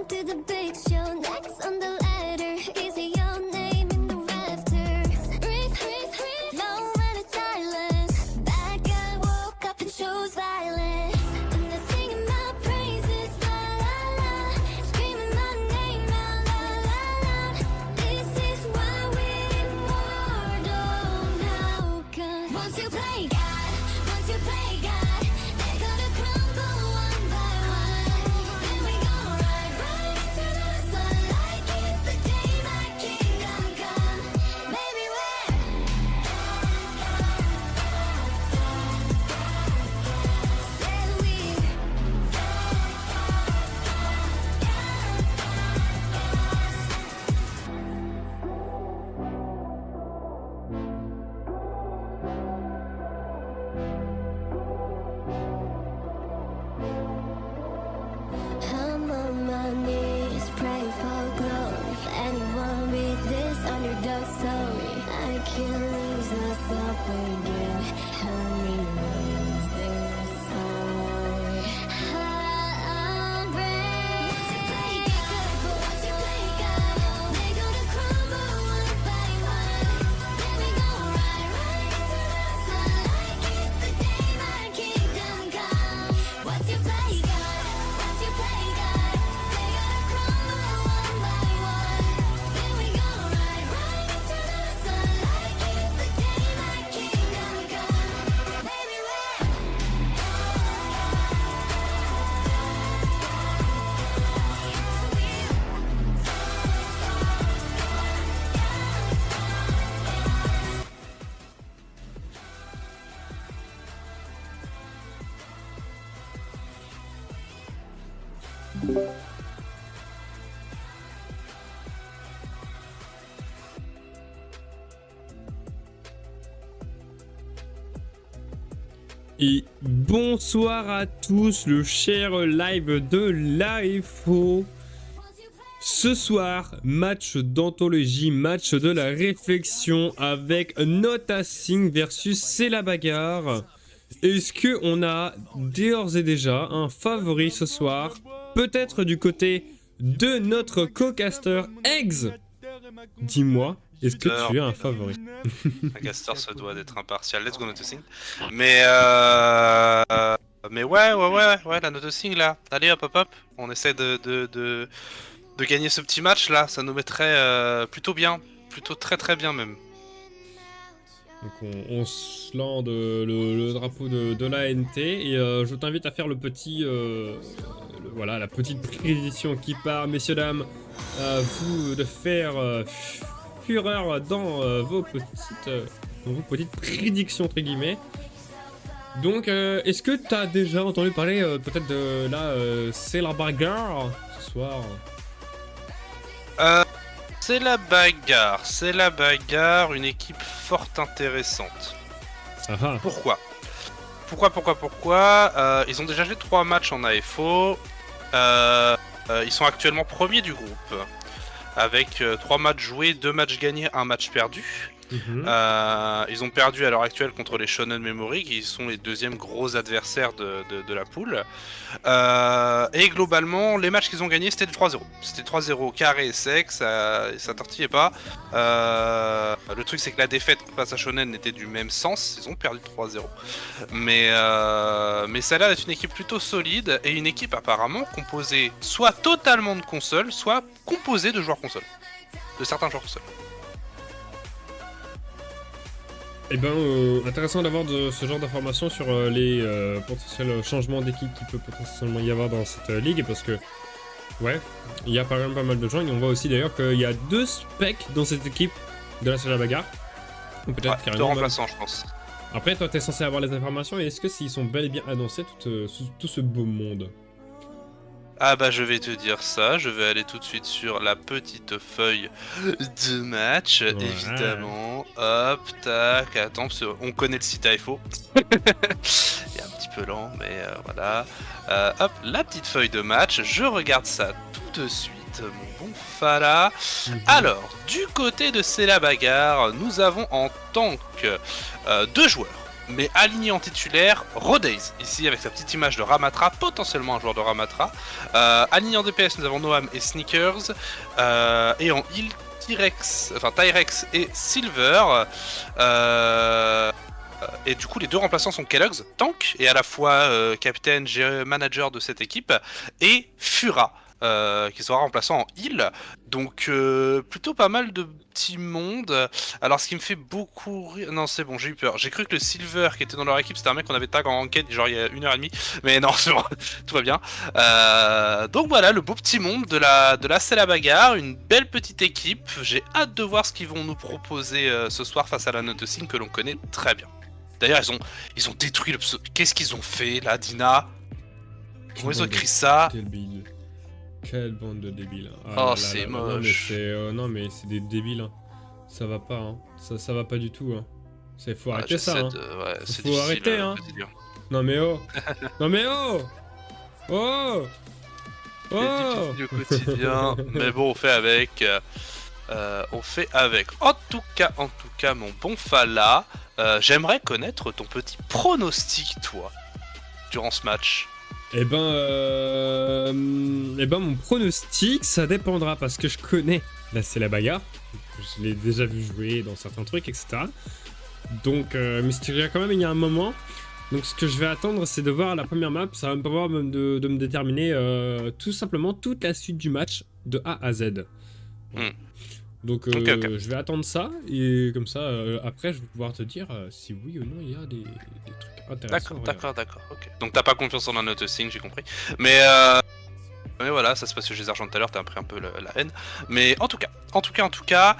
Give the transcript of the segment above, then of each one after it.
to the big show. Next on the ladder is your name in the rafters. Breathe, breathe, breathe. No one is silent. Bad guy woke up and chose violence. And they're singing my praises, la la la. Screaming my name out, la la la. This is why we're immortal now. 'Cause once you play God, once you play God, they're gonna crumble one by one. Then we gon' ride right into the sun like it's the day my kingdom come. Baby, we're I'm on my knees, pray for glory. Anyone read this underdog story? I can't lose myself again. Help me lose this heart. I'm brave. Once you play God, but once you play God, they're gonna crumble one by one. Then we gon' ride right into the sun like it's the day my kingdom come. Once you play God, once you play God, they gonna crumble one by one. Then we gon' ride right into the sun like it's the day my kingdom come. Baby, Et bonsoir à tous, le cher live de l'AFO. Ce soir, match d'anthologie, match de la réflexion avec Notasing versus C'est la bagarre. Est-ce que on a d'ores et déjà un favori ce soir? Peut-être du côté de notre co-caster Eggs. Dis-moi, est-ce que tu as un favori? Un caster se doit d'être impartial. Let's go Notasing. Mais ouais, la Notasing là. Allez hop hop hop. On essaie de gagner ce petit match là. Ça nous mettrait plutôt bien. Plutôt très bien même. Donc on se lance le drapeau de l'ANT et je t'invite à faire le petit, voilà, la petite prédiction qui part, messieurs dames, vous de faire fureur dans vos petites prédictions entre guillemets. Donc est-ce que tu as déjà entendu parler peut-être de la C'est la bagarre ce soir? C'est la bagarre, une équipe fort intéressante. Pourquoi? Ils ont déjà joué 3 matchs en AFO. Ils sont actuellement premiers du groupe. Avec 3 matchs joués, 2 matchs gagnés, 1 match perdu. Ils ont perdu à l'heure actuelle contre les Shonen Memory, qui sont les deuxièmes gros adversaires de la poule. Et globalement, les matchs qu'ils ont gagnés, c'était 3-0. C'était 3-0 carré et sec, ça tortillait pas. Le truc, c'est que la défaite face à Shonen était du même sens, ils ont perdu 3-0. Mais ça a l'air d'être une équipe plutôt solide, et une équipe apparemment composée soit totalement de consoles, soit composée de joueurs consoles. De certains joueurs consoles. Eh ben, intéressant d'avoir ce genre d'informations sur les potentiels changements d'équipe qu'il peut potentiellement y avoir dans cette ligue, parce que, ouais, il y a quand même pas mal de gens, et on voit aussi d'ailleurs qu'il y a 2 specs dans cette équipe de la C'est la bagarre. Ou peut-être carrément remplaçant, je pense. Après, toi, t'es censé avoir les informations, et est-ce que s'ils sont bel et bien annoncés, tout ce beau monde? Ah bah je vais te dire ça, je vais aller tout de suite sur la petite feuille de match, évidemment. Hop, tac, attends, parce qu'on connaît le site AFO. Il est un petit peu lent, mais voilà. Hop, la petite feuille de match, je regarde ça tout de suite, mon bon Fala. Alors, du côté de C'est la bagarre, nous avons en tant que 2 joueurs. Mais aligné en titulaire, Rodaze, ici avec sa petite image de Ramatra, potentiellement un joueur de Ramatra. Aligné en DPS, nous avons Noam et Sneakers. Et en heal, Tyrex et Silver. Et du coup, les deux remplaçants sont Kellogg's, tank, et à la fois capitaine, manager de cette équipe, et Fura, qui sera remplaçant en heal. Donc plutôt pas mal de petits mondes. Alors ce qui me fait beaucoup rire... Non c'est bon, j'ai eu peur. J'ai cru que le Silver qui était dans leur équipe c'était un mec qu'on avait tag en enquête genre il y a 1h30. Mais non, c'est bon, tout va bien. Donc voilà, le beau petit monde de la C'est la bagarre. Une belle petite équipe. J'ai hâte de voir ce qu'ils vont nous proposer ce soir face à la Nothing que l'on connaît très bien. D'ailleurs ils ont détruit le pseudo... Qu'est-ce qu'ils ont fait là, Dina? Comment ils ont écrit ça? Quelle bande de débiles. Oh, c'est moche. Non, mais c'est des débiles. Hein. Ça va pas. Hein. Ça va pas du tout. Hein. Faut arrêter ça. Hein. Faut arrêter. Hein. Non, mais oh. Non, mais oh. Oh. Oh. C'est difficile au quotidien. Mais bon, on fait avec. En tout cas, mon bon Fala, j'aimerais connaître ton petit pronostic, toi, durant ce match. Eh ben, mon pronostic, ça dépendra parce que je connais la C'est la bagarre. Je l'ai déjà vu jouer dans certains trucs, etc. Donc, mais c'est quand même il y a un moment. Donc, ce que je vais attendre, c'est de voir la première map. Ça va me permettre de me déterminer tout simplement toute la suite du match de A à Z. Voilà. Donc, okay. Je vais attendre ça et comme ça, après, je vais pouvoir te dire si oui ou non il y a des trucs intéressants. D'accord. Ok. Donc, t'as pas confiance en la Nothing, j'ai compris. Mais voilà, ça se passe chez les Argent tout à l'heure, t'as pris un peu la haine. Mais en tout cas,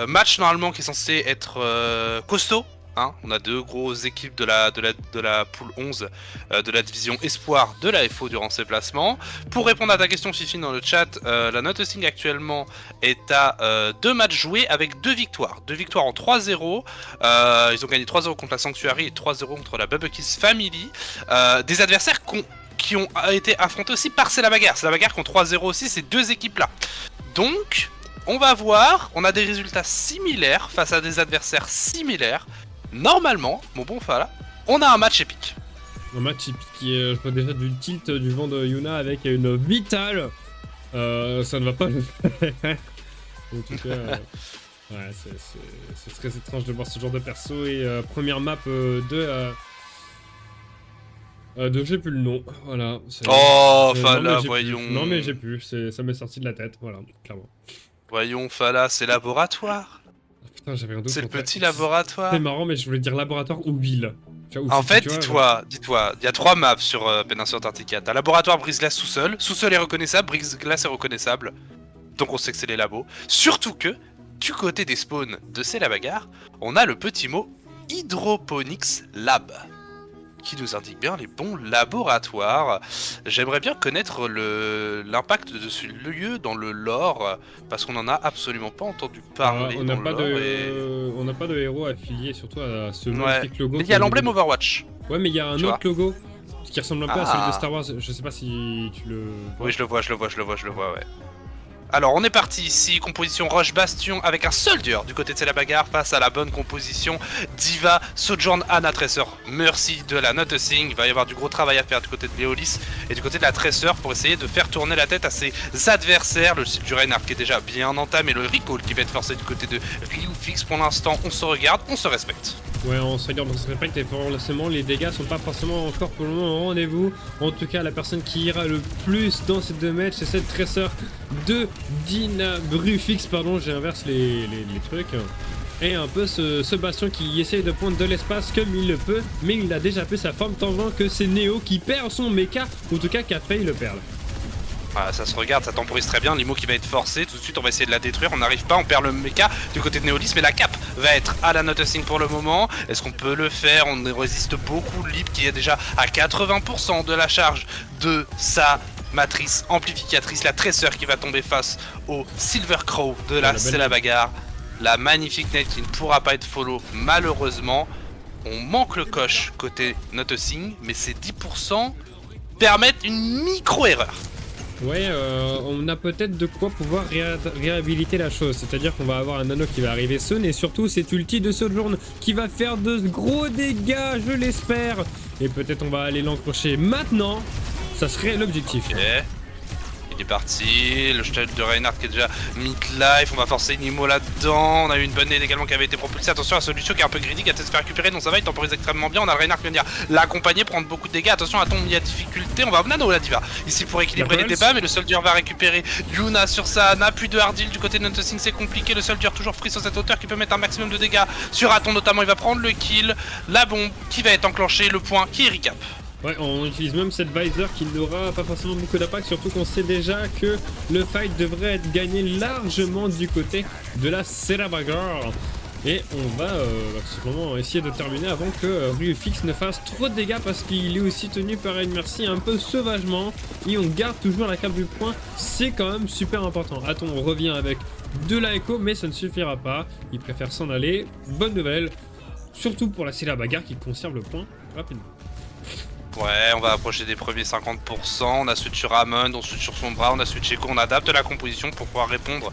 match normalement qui est censé être costaud. Hein, on a deux grosses équipes de la poule 11 de la division Espoir de la FO durant ces placements. Pour répondre à ta question Fifi dans le chat, la Nothing actuellement est à 2 matchs joués avec 2 victoires. 2 victoires en 3-0. Ils ont gagné 3-0 contre la Sanctuary et 3-0 contre la Bubblekiss Family. Des adversaires qui ont été affrontés aussi par C'est la bagarre. C'est la bagarre contre 3-0 aussi, ces deux équipes-là. Donc, on va voir, on a des résultats similaires face à des adversaires similaires. Normalement, mon bon Fala, on a un match épique. Un match épique qui est, je vois déjà du tilt du vent de Yuna avec une vitale. Ça ne va pas le faire. En tout cas, ouais, c'est très étrange de voir ce genre de perso. Et première map de j'ai plus le nom. Voilà. Oh, Fala, voyons. Non, mais j'ai plus. Ça m'est sorti de la tête. Voilà, clairement. Voyons, Fala, c'est laboratoire. Putain, j'avais un doute. C'est le petit laboratoire. C'est marrant, mais je voulais dire laboratoire ou ville. En fait, dis-toi, il y a 3 maps sur Péninsule Antarctica. T'as laboratoire, brise-glace, sous-sol. Sous-sol est reconnaissable, brise-glace est reconnaissable. Donc on sait que c'est les labos. Surtout que, du côté des spawns de C'est la bagarre, on a le petit mot Hydroponics Lab, qui nous indique bien les bons laboratoires. J'aimerais bien connaître l'impact de ce lieu dans le lore, parce qu'on en a absolument pas entendu parler. On n'a pas de héros affilié, surtout à ce magnifique logo. Mais il y a l'emblème Overwatch. Ouais, mais il y a un autre logo qui ressemble un peu à celui de Star Wars. Je sais pas si tu le vois. Oui, je le vois, ouais. Alors on est parti ici, composition Roche Bastion avec un soldier du côté de C'est la bagarre face à la bonne composition Diva, Sojourn, Anna, Tracer, Mercy de la Nothing. Il va y avoir du gros travail à faire du côté de Léolis et du côté de la Tracer pour essayer de faire tourner la tête à ses adversaires. Le style du Reinhardt qui est déjà bien entamé, le recall qui va être forcé du côté de Ryufix. Pour l'instant on se regarde, on se respecte. Ouais, on se regarde, on se respecte et forcément les dégâts sont pas forcément encore pour le moment au rendez-vous. En tout cas, la personne qui ira le plus dans ces 2 matchs, c'est cette Tracer de Dina Brufix, pardon, j'inverse les trucs. Et un peu ce Bastion qui essaye de prendre de l'espace comme il le peut, mais il a déjà fait sa forme tant que c'est Neo qui perd son mecha, ou en tout cas qui a failli le perdre. Ah, ça se regarde, ça temporise très bien, Limo qui va être forcé, tout de suite on va essayer de la détruire, on n'arrive pas, on perd le mecha du côté de Neolis, mais la cape va être à la Nothing pour le moment. Est-ce qu'on peut le faire? On résiste beaucoup, Lip qui est déjà à 80% de la charge de sa matrice amplificatrice, la Tracer qui va tomber face au Silver Crow de la C'est la bagarre, la magnifique Nate qui ne pourra pas être follow malheureusement. On manque le coche côté Nothing, mais ces 10% permettent une micro-erreur. Ouais, on a peut-être de quoi pouvoir réhabiliter la chose. C'est-à-dire qu'on va avoir un nano qui va arriver soon et surtout cet ulti de Sojourn qui va faire de gros dégâts, je l'espère. Et peut-être on va aller l'encrocher maintenant. Ça serait l'objectif. Ok. Il est parti, le shuttle de Reinhardt qui est déjà mid-life, on va forcer Nimo là-dedans, on a eu une bonne nade également qui avait été propulsée, attention à ce Lucio qui est un peu greedy, qui a peut-être se faire récupérer, donc ça va, il temporise extrêmement bien, on a le Reinhardt qui vient l'accompagner, prendre beaucoup de dégâts, attention à tombe, il y a difficulté, on va Nano la diva, ici pour équilibrer les débats, mais le soldier va récupérer Yuna sur sa Ana, plus de hard heal du côté de Nothing, c'est compliqué, le soldier toujours free sur cette hauteur qui peut mettre un maximum de dégâts sur Aton notamment, il va prendre le kill, la bombe qui va être enclenchée, le point qui est recap. Ouais, on utilise même cette visor qui n'aura pas forcément beaucoup d'impact, surtout qu'on sait déjà que le fight devrait être gagné largement du côté de la Sela Bagarre. Et on va simplement essayer de terminer avant que Ryufix ne fasse trop de dégâts parce qu'il est aussi tenu par une Mercy un peu sauvagement. Et on garde toujours la cape du point, c'est quand même super important. Attends, on revient avec de la écho, mais ça ne suffira pas. Il préfère s'en aller. Bonne nouvelle, surtout pour la Sela Bagarre qui conserve le point rapidement. Ouais, on va approcher des premiers 50%, on a switch sur Hammond, on switch sur son bras, on a switch Echo, on adapte la composition pour pouvoir répondre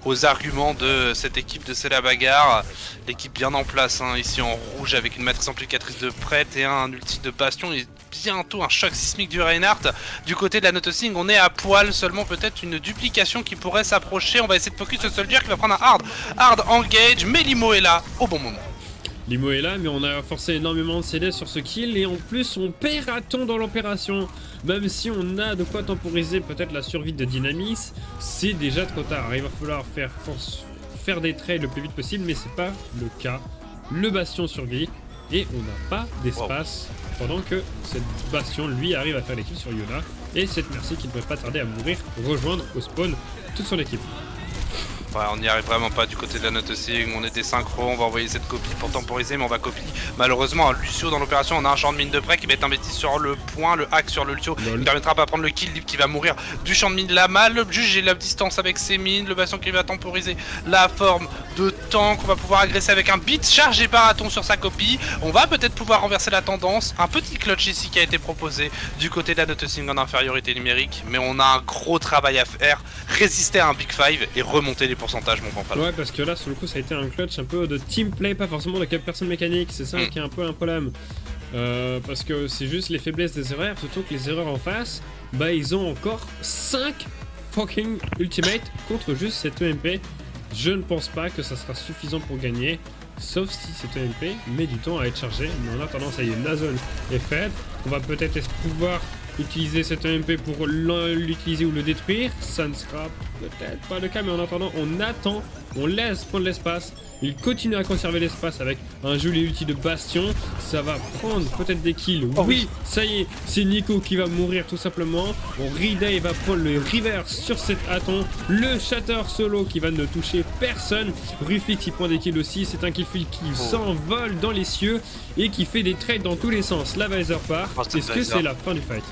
aux arguments de cette équipe de Sela Bagarre. L'équipe bien en place, hein, ici en rouge avec une matrice amplificatrice de prête et un ulti de bastion et bientôt un choc sismique du Reinhardt. Du côté de la Nothing, on est à poil, seulement peut-être une duplication qui pourrait s'approcher. On va essayer de focus ce soldier qui va prendre un hard engage, mais Limo est là au bon moment. Limo est là, mais on a forcé énormément de CD sur ce kill et en plus on perd Aton dans l'opération. Même si on a de quoi temporiser peut-être la survie de Dynamis, c'est déjà trop tard. Il va falloir faire des trades le plus vite possible, mais c'est pas le cas. Le bastion survit et on n'a pas d'espace pendant que cette bastion lui arrive à faire les kills sur Yuna. Et cette Mercy qui ne devrait pas tarder à mourir, rejoindre au spawn toute son équipe. Ouais, on n'y arrive vraiment pas du côté de la Nothing, on est des synchros, on va envoyer cette copie pour temporiser, mais on va copier malheureusement un Lucio dans l'opération. On a un champ de mine de près qui va être investi sur le point, le hack sur le Lucio, il ne permettra pas de prendre le kill, Lip qui va mourir du champ de mine là mal. Le juge j'ai la distance avec ses mines, le bastion qui va temporiser la forme de tank, on va pouvoir agresser avec un beat chargé par Aton sur sa copie. On va peut-être pouvoir renverser la tendance, un petit clutch ici qui a été proposé du côté de la Nothing en infériorité numérique, mais on a un gros travail à faire, résister à un Big Five et remonter les pourcentages, mon fanfare. Ouais, parce que là, sur le coup, ça a été un clutch un peu de team play, pas forcément de personne mécanique. C'est ça qui est un peu un problème. Parce que c'est juste les faiblesses des erreurs, surtout que les erreurs en face, bah ils ont encore 5 fucking ultimate contre juste cette EMP. Je ne pense pas que ça sera suffisant pour gagner, sauf si cette EMP met du temps à être chargée. Mais en attendant, ça y est, Nazon est faite. On va peut-être pouvoir utiliser cette EMP pour l'utiliser ou le détruire. Ça ne sera peut-être pas le cas, mais en attendant, on attend, on laisse prendre l'espace. Il continue à conserver l'espace avec un joli ulti de bastion. Ça va prendre peut-être des kills. Oui, ça y est, c'est Nico qui va mourir tout simplement. Riday va prendre le reverse sur cet Aton. Le shatter solo qui va ne toucher personne. Rufix il prend des kills aussi. C'est un killfield qui s'envole dans les cieux et qui fait des trades dans tous les sens. La visor part. Est-ce que c'est la fin du fight?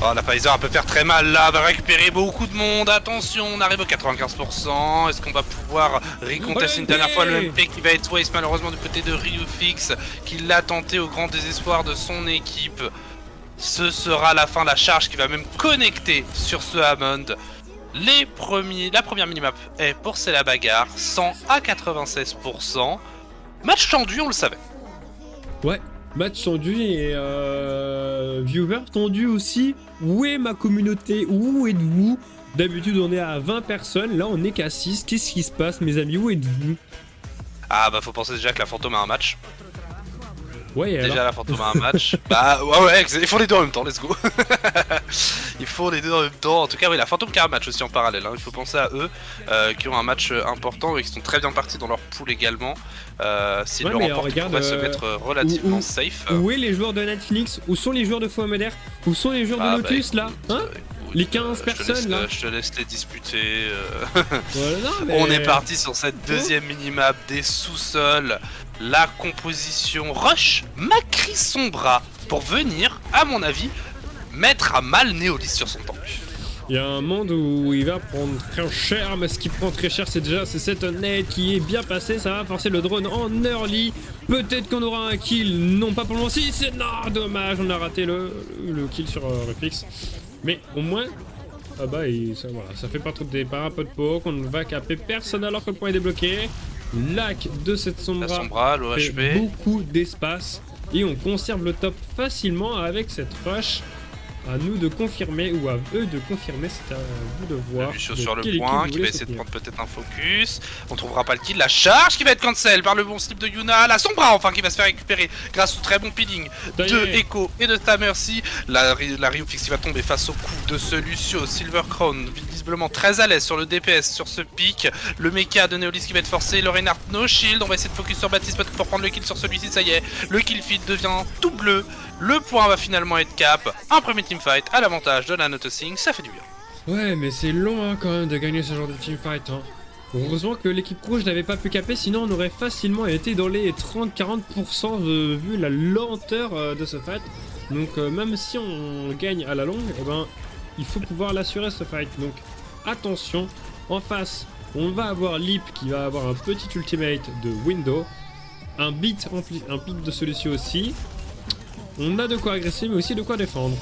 Oh, la Pfizer peut faire très mal là, va récupérer beaucoup de monde, attention, on arrive au 95%, est-ce qu'on va pouvoir recontester une dernière fois le MP qui va être waste malheureusement du côté de Ryufix, qui l'a tenté au grand désespoir de son équipe. Ce sera la fin, la charge qui va même connecter sur ce Hammond. La première minimap est pour Sela Bagarre, 100 à 96%. Match tendu, on le savait. Ouais. Match tendu et viewer tendu aussi. Où est ma communauté? Où êtes-vous? D'habitude on est à 20 personnes, là on est qu'à 6. Qu'est-ce qui se passe mes amis? Où êtes-vous? Ah bah faut penser déjà que la fantôme a un match. Ouais, déjà la fantôme a un match. Bah ouais, il faut les deux en même temps, let's go. Il faut les deux en même temps. En tout cas oui, la fantôme qui a un match aussi en parallèle, hein. Il faut penser à eux qui ont un match important et qui sont très bien partis dans leur pool également. S'ils le remportent, ils pourraient se mettre relativement safe. Où est les joueurs de Netflix? Où sont les joueurs de Foameder? Où sont les joueurs de Lotus là, hein? Les 15 personnes là. Je te laisse les disputer. Voilà, non, mais... On est parti sur cette deuxième minimap des sous-sols. La composition rush Macri son bras pour venir, à mon avis, mettre à mal Neolis sur son tank. Il y a un monde où il va prendre très cher, mais ce qui prend très cher, c'est cette nade qui est bien passée. Ça va forcer le drone en early. Peut-être qu'on aura un kill, non pas pour le moment. Si, c'est non, dommage, on a raté le kill sur Reflex. Mais au moins, Ah bah, voilà, ça fait pas trop de départ, un peu de poke, on ne va caper personne alors que le point est débloqué. Lac de cette La Sombra Sombra, fait l'OHP. beaucoup d'espace et on conserve le top facilement avec cette rush. À nous de confirmer ou à eux de confirmer, c'est à vous de voir. Lucio de sur le quelle point, équipe qui vous va voulez essayer de soutenir. prendre peut-être un focus. On trouvera pas le kill. La charge qui va être cancel par le bon slip de Yuna. La Sombra enfin qui va se faire récupérer grâce au très bon peeling Ça y de est. Echo et de Tamercy. La Ryufix qui va tomber face au coup de ce Lucio. Silver Crown visiblement très à l'aise sur le DPS sur ce pic. Le mecha de Neolis qui va être forcé. Le Reinhardt no shield. On va essayer de focus sur Baptiste pour prendre le kill sur celui-ci. Ça y est, le kill feed devient tout bleu. Le point va finalement être cap. Un premier teamfight à l'avantage de la Noticing. Ça fait du bien. Ouais, mais c'est long hein, quand même de gagner ce genre de teamfight. Hein. Heureusement que l'équipe rouge n'avait pas pu caper, sinon on aurait facilement été dans les 30-40% vu la lenteur de ce fight. Donc même si on gagne à la longue, eh ben, il faut pouvoir l'assurer ce fight. Donc attention, en face, on va avoir Leap qui va avoir un petit ultimate de Window, un beat de solution aussi. On a de quoi agresser mais aussi de quoi défendre.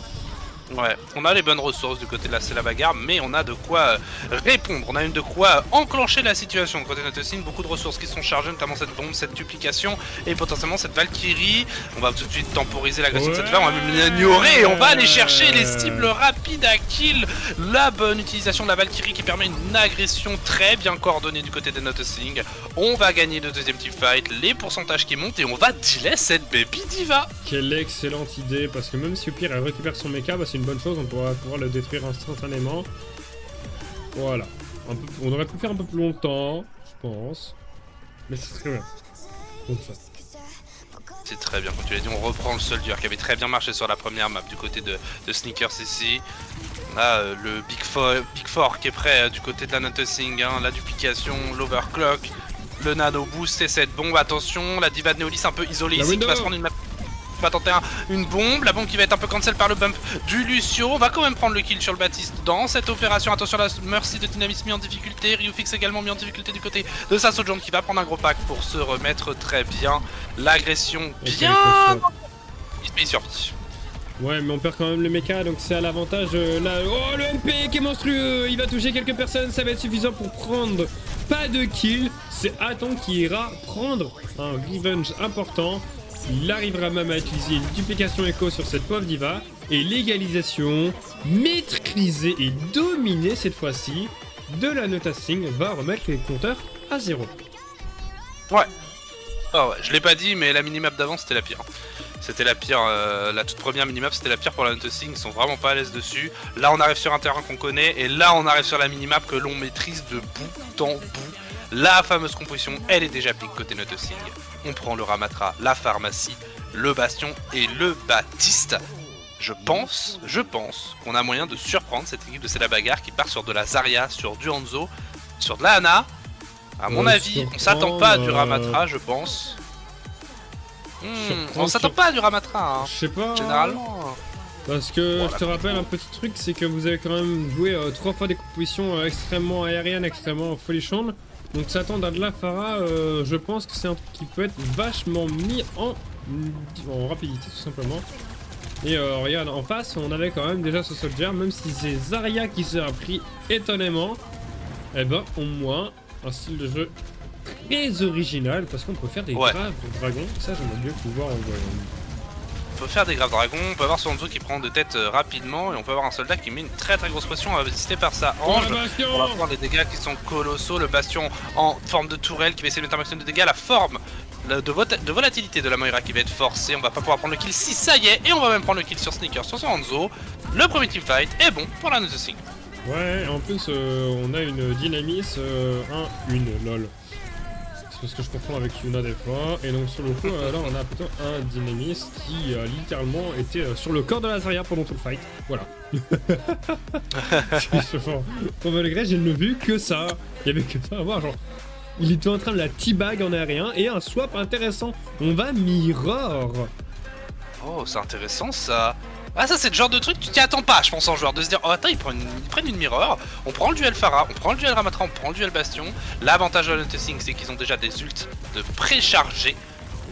Ouais, on a les bonnes ressources du côté de la bagarre, mais on a de quoi répondre, on a de quoi enclencher la situation. Du côté de notre signe, beaucoup de ressources qui sont chargées, notamment cette bombe, cette duplication et potentiellement cette Valkyrie. On va tout de suite temporiser l'agression de cette femme, on va même l'ignorer et on va aller chercher les cibles rapides à kill. La bonne utilisation de la Valkyrie qui permet une agression très bien coordonnée du côté de notre signe. On va gagner le deuxième teamfight, les pourcentages qui montent et on va delay cette baby diva. Quelle excellente idée, parce que même si au pire elle récupère son mecha, bah, c'est une bonne chose, on pourra pouvoir le détruire instantanément. Voilà. On aurait pu faire un peu plus longtemps, je pense. Mais c'est très bien. Comme ça. C'est très bien, comme tu l'as dit, on reprend le soldier qui avait très bien marché sur la première map du côté de Sneakers ici. On a le Big Four qui est prêt du côté de la Noticing, hein, la duplication, l'overclock, le nano boost et cette bombe. Attention, la diva de Neolis un peu isolée La ici qui va window. se prendre une map. On va tenter une bombe, la bombe qui va être un peu cancel par le bump du Lucio. On va quand même prendre le kill sur le Baptiste dans cette opération. Attention à la Mercy de Dynamis mis en difficulté, Ryufix également mis en difficulté du côté de sa Sojourn qui va prendre un gros pack pour se remettre très bien. L'agression bien... Il survit. Ouais, mais on perd quand même le mecha, donc c'est à l'avantage. Là, oh, le MP qui est monstrueux, il va toucher quelques personnes, ça va être suffisant pour prendre pas de kill. C'est Aton qui ira prendre un revenge important. Il arrivera même à utiliser une duplication écho sur cette pauvre diva. Et l'égalisation maîtrisée et dominée cette fois-ci de la Noticing va remettre les compteurs à 0. Ouais. Oh ouais, je l'ai pas dit, mais la minimap d'avant c'était la pire. C'était la pire, la toute première minimap c'était la pire pour la Noticing, ils sont vraiment pas à l'aise dessus. Là on arrive sur un terrain qu'on connaît, et là on arrive sur la minimap que l'on maîtrise de bout en bout. La fameuse composition, elle est déjà pique côté Noticing. On prend le Ramatra, la pharmacie, le Bastion et le Baptiste. Je pense qu'on a moyen de surprendre cette équipe de C'est la bagarre qui part sur de la Zarya, sur du Hanzo, sur de la Ana. À mon avis, on s'attend pas à du Ramatra, je pense. On s'attend pas à du Ramatra, hein, Je sais pas. généralement. Parce que Voilà. je te rappelle un petit truc, c'est que vous avez quand même joué 3 fois des compositions extrêmement aériennes, extrêmement folichonnes. Donc s'attendre à de la Pharah, je pense que c'est un truc qui peut être vachement mis en rapidité tout simplement. Et regarde, en face, on avait quand même déjà ce soldier, même si c'est Zarya qui s'est appris étonnamment. Eh ben, au moins, un style de jeu très original, parce qu'on peut faire des graves dragons. Ça, j'aimerais bien pouvoir en voir. On peut faire des graves dragons, on peut avoir son Hanzo qui prend de tête rapidement, et on peut avoir un soldat qui met une très très grosse pression assisté par sa ange. Oh, le bastion! On va prendre des dégâts qui sont colossaux, le bastion en forme de tourelle qui va essayer de mettre un maximum de dégâts, la forme de volatilité de la Moira qui va être forcée, on va pas pouvoir prendre le kill si ça y est, et on va même prendre le kill sur Sneaker, sur son Hanzo. Le premier teamfight est bon pour la Noticing. Ouais, en plus, on a une Dynamis 1-1, lol. C'est parce que je confonds avec Yuna des fois. Et donc, sur le coup, là, on a plutôt un Dynamis qui a littéralement été sur le corps de la Zarya pendant tout le fight. Voilà. Pour malgré, j'ai ne vu que ça. Il y avait que ça à voir, genre. Il était en train de la teabag en aérien et un swap intéressant. On va mirror. Oh, c'est intéressant ça. Ah, ça c'est le genre de truc que tu t'y attends pas, je pense, en joueur, de se dire, oh attends, ils prennent une mirror, on prend le duel Pharah, on prend le duel Ramatra, on prend le duel Bastion. L'avantage de la Noticing, c'est qu'ils ont déjà des ults de préchargés.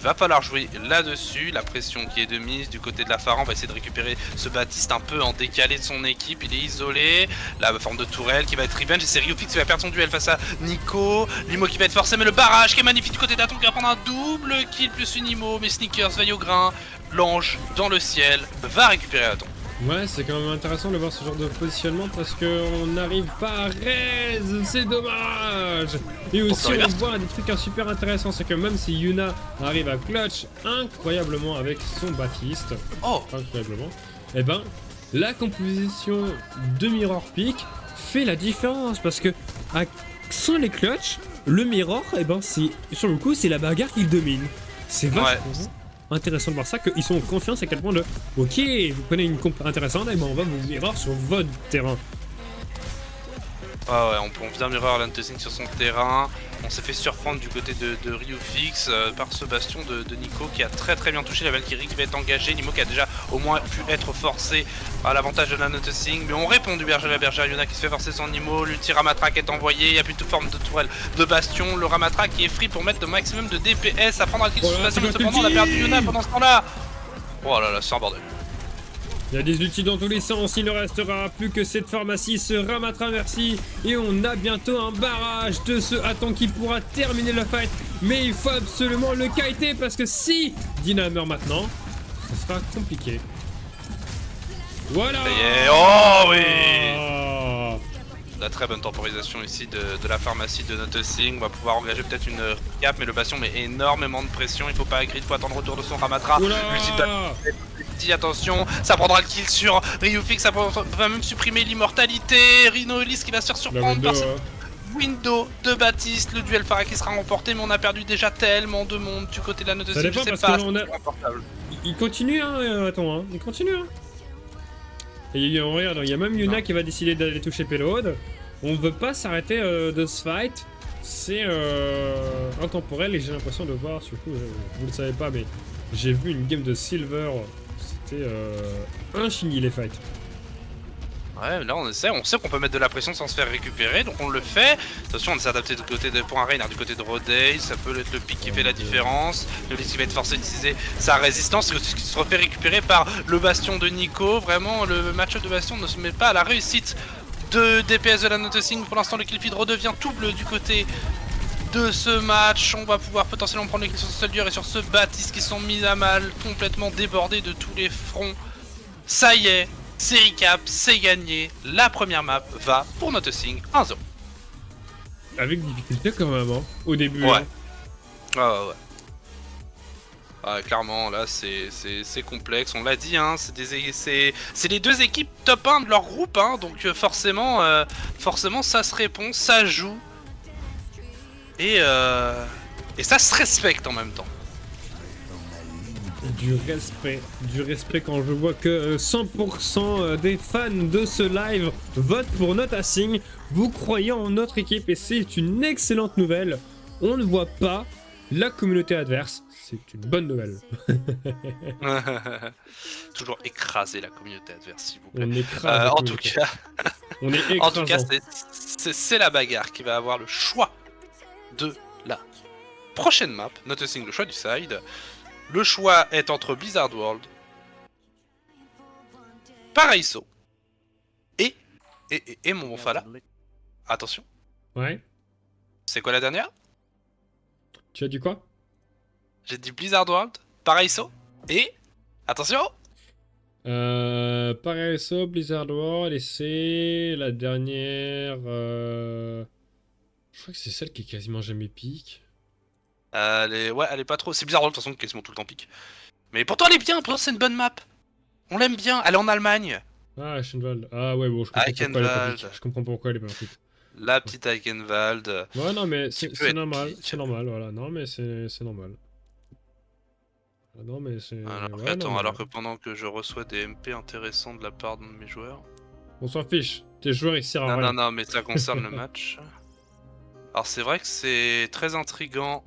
Va falloir jouer là-dessus, la pression qui est de mise du côté de la Phare, on va essayer de récupérer ce Baptiste un peu en décalé de son équipe, il est isolé, la forme de tourelle qui va être revenge, et c'est Ryufix qui va perdre son duel face à Nico, Limo qui va être forcé, mais le barrage qui est magnifique du côté d'Aton qui va prendre un double kill plus une Nimo, mais Sneakers veille au grain, l'ange dans le ciel va récupérer Aton. Ouais, c'est quand même intéressant de voir ce genre de positionnement parce qu'on n'arrive pas à raise, c'est dommage. Et aussi on voit des trucs super intéressants, c'est que même si Yuna arrive à clutch incroyablement avec son Baptiste, incroyablement, et ben la composition de Mirror Peak fait la différence parce que sans les clutch, le Mirror, et ben c'est sur le coup c'est la bagarre qui le domine. C'est vachement intéressant de voir ça, qu'ils sont en confiance à quel point de ok, vous prenez une comp intéressante, et ben on va vous mirror sur votre terrain. Ah ouais, on vient mirror l'Hunting sur son terrain. On s'est fait surprendre du côté de Ryufix par ce bastion de Nico qui a très bien touché. La Valkyrie qui va être engagée. Nimo qui a déjà au moins pu être forcé à l'avantage de la Nothing. Mais on répond du berger à la bergère. Yuna qui se fait forcer son Nimo. L'ulti Ramatrak est envoyé. Il n'y a plus de forme de tourelle de bastion. Le Ramatrak qui est free pour mettre le maximum de DPS à prendre un kill sur ce bastion. Mais cependant, on a perdu Yuna pendant ce temps-là. Oh là là, c'est un bordel. Il y a des outils dans tous les sens, il ne restera plus que cette pharmacie, ce Ramatra merci. Et on a bientôt un barrage de ce Aton qui pourra terminer la fight. Mais il faut absolument le kiter parce que si Dina meurt maintenant, ce sera compliqué. Voilà. Oh oui. La très bonne temporisation ici de la pharmacie de Nothing. On va pouvoir engager peut-être une recap, mais le bastion met énormément de pression. Il faut pas grid, il faut attendre le retour de son Ramatra. Attention, ça prendra le kill sur Ryufix, ça va même supprimer l'immortalité. Rhino Elise qui va se faire surprendre par ce window de Baptiste. Le duel Phara qui sera remporté, mais on a perdu déjà tellement de monde du côté de la Nothing. Ça dépend parce qu'on a... Il continue, hein, attends, hein. Il continue, hein. Et regarde, il y a même Yuna qui va décider d'aller toucher Payload. On veut pas s'arrêter de ce fight. C'est intemporel et j'ai l'impression de voir, surtout, vous le savez pas, mais j'ai vu une game de Silver. C'était infini les fights. Ouais, là on sait qu'on peut mettre de la pression sans se faire récupérer, donc on le fait. Attention, on s'est adapté du côté de Point Rain, du côté de Rodey, ça peut être le pic qui fait la différence. Le qui va être forcé d'utiliser sa résistance, qui se refait récupérer par le bastion de Nico. Vraiment, le match-up de bastion ne se met pas à la réussite de DPS de la Nothing. Pour l'instant, le kill feed redevient tout bleu du côté de ce match. On va pouvoir potentiellement prendre les kills sur ce Soldier et sur ce Baptiste qui sont mis à mal, complètement débordés de tous les fronts. Ça y est, c'est recap, c'est gagné. La première map va pour Nothing 1-0. Avec difficulté quand même, hein, au début. Ouais. Hein. Ouais. Ah, clairement, là, c'est complexe. On l'a dit, hein, c'est les deux équipes top 1 de leur groupe, hein, donc forcément, ça se répond, ça joue. Et ça se respecte en même temps. Du respect quand je vois que 100% des fans de ce live votent pour Nothing. Vous croyez en notre équipe et c'est une excellente nouvelle. On ne voit pas la communauté adverse. C'est une bonne nouvelle. Toujours écraser la communauté adverse, s'il vous plaît. On écrase en tout cas, on est écrasant. En tout cas, c'est la bagarre qui va avoir le choix de la prochaine map. Nothing, le choix du side. Le choix est entre Blizzard World, Paraiso et mon bon Fala. Attention. Ouais. C'est quoi la dernière? Tu as dit quoi? J'ai dit Blizzard World, Paraiso et... Attention. Paraiso, Blizzard World et c'est la dernière... Je crois que c'est celle qui est quasiment jamais pique. Elle est pas trop... C'est Blizzard World de toute façon quasiment tout le temps pique. Mais pourtant elle est bien, pourtant c'est une bonne map. On l'aime bien, elle est en Allemagne. Ah, Eichenwald. Ah ouais, bon, je comprends pourquoi elle est pas pique. Je comprends pourquoi elle est pas pique. La petite Eichenwald. Ouais, non, mais c'est normal. C'est normal, voilà. Non, mais c'est normal. Non, mais c'est... Alors, ouais, attends, non, alors que pendant que je reçois des MP intéressants de la part de mes joueurs... On s'en fiche. Tes joueurs, ils servent à rien. Non, mais ça concerne le match. Alors c'est vrai que c'est très intriguant.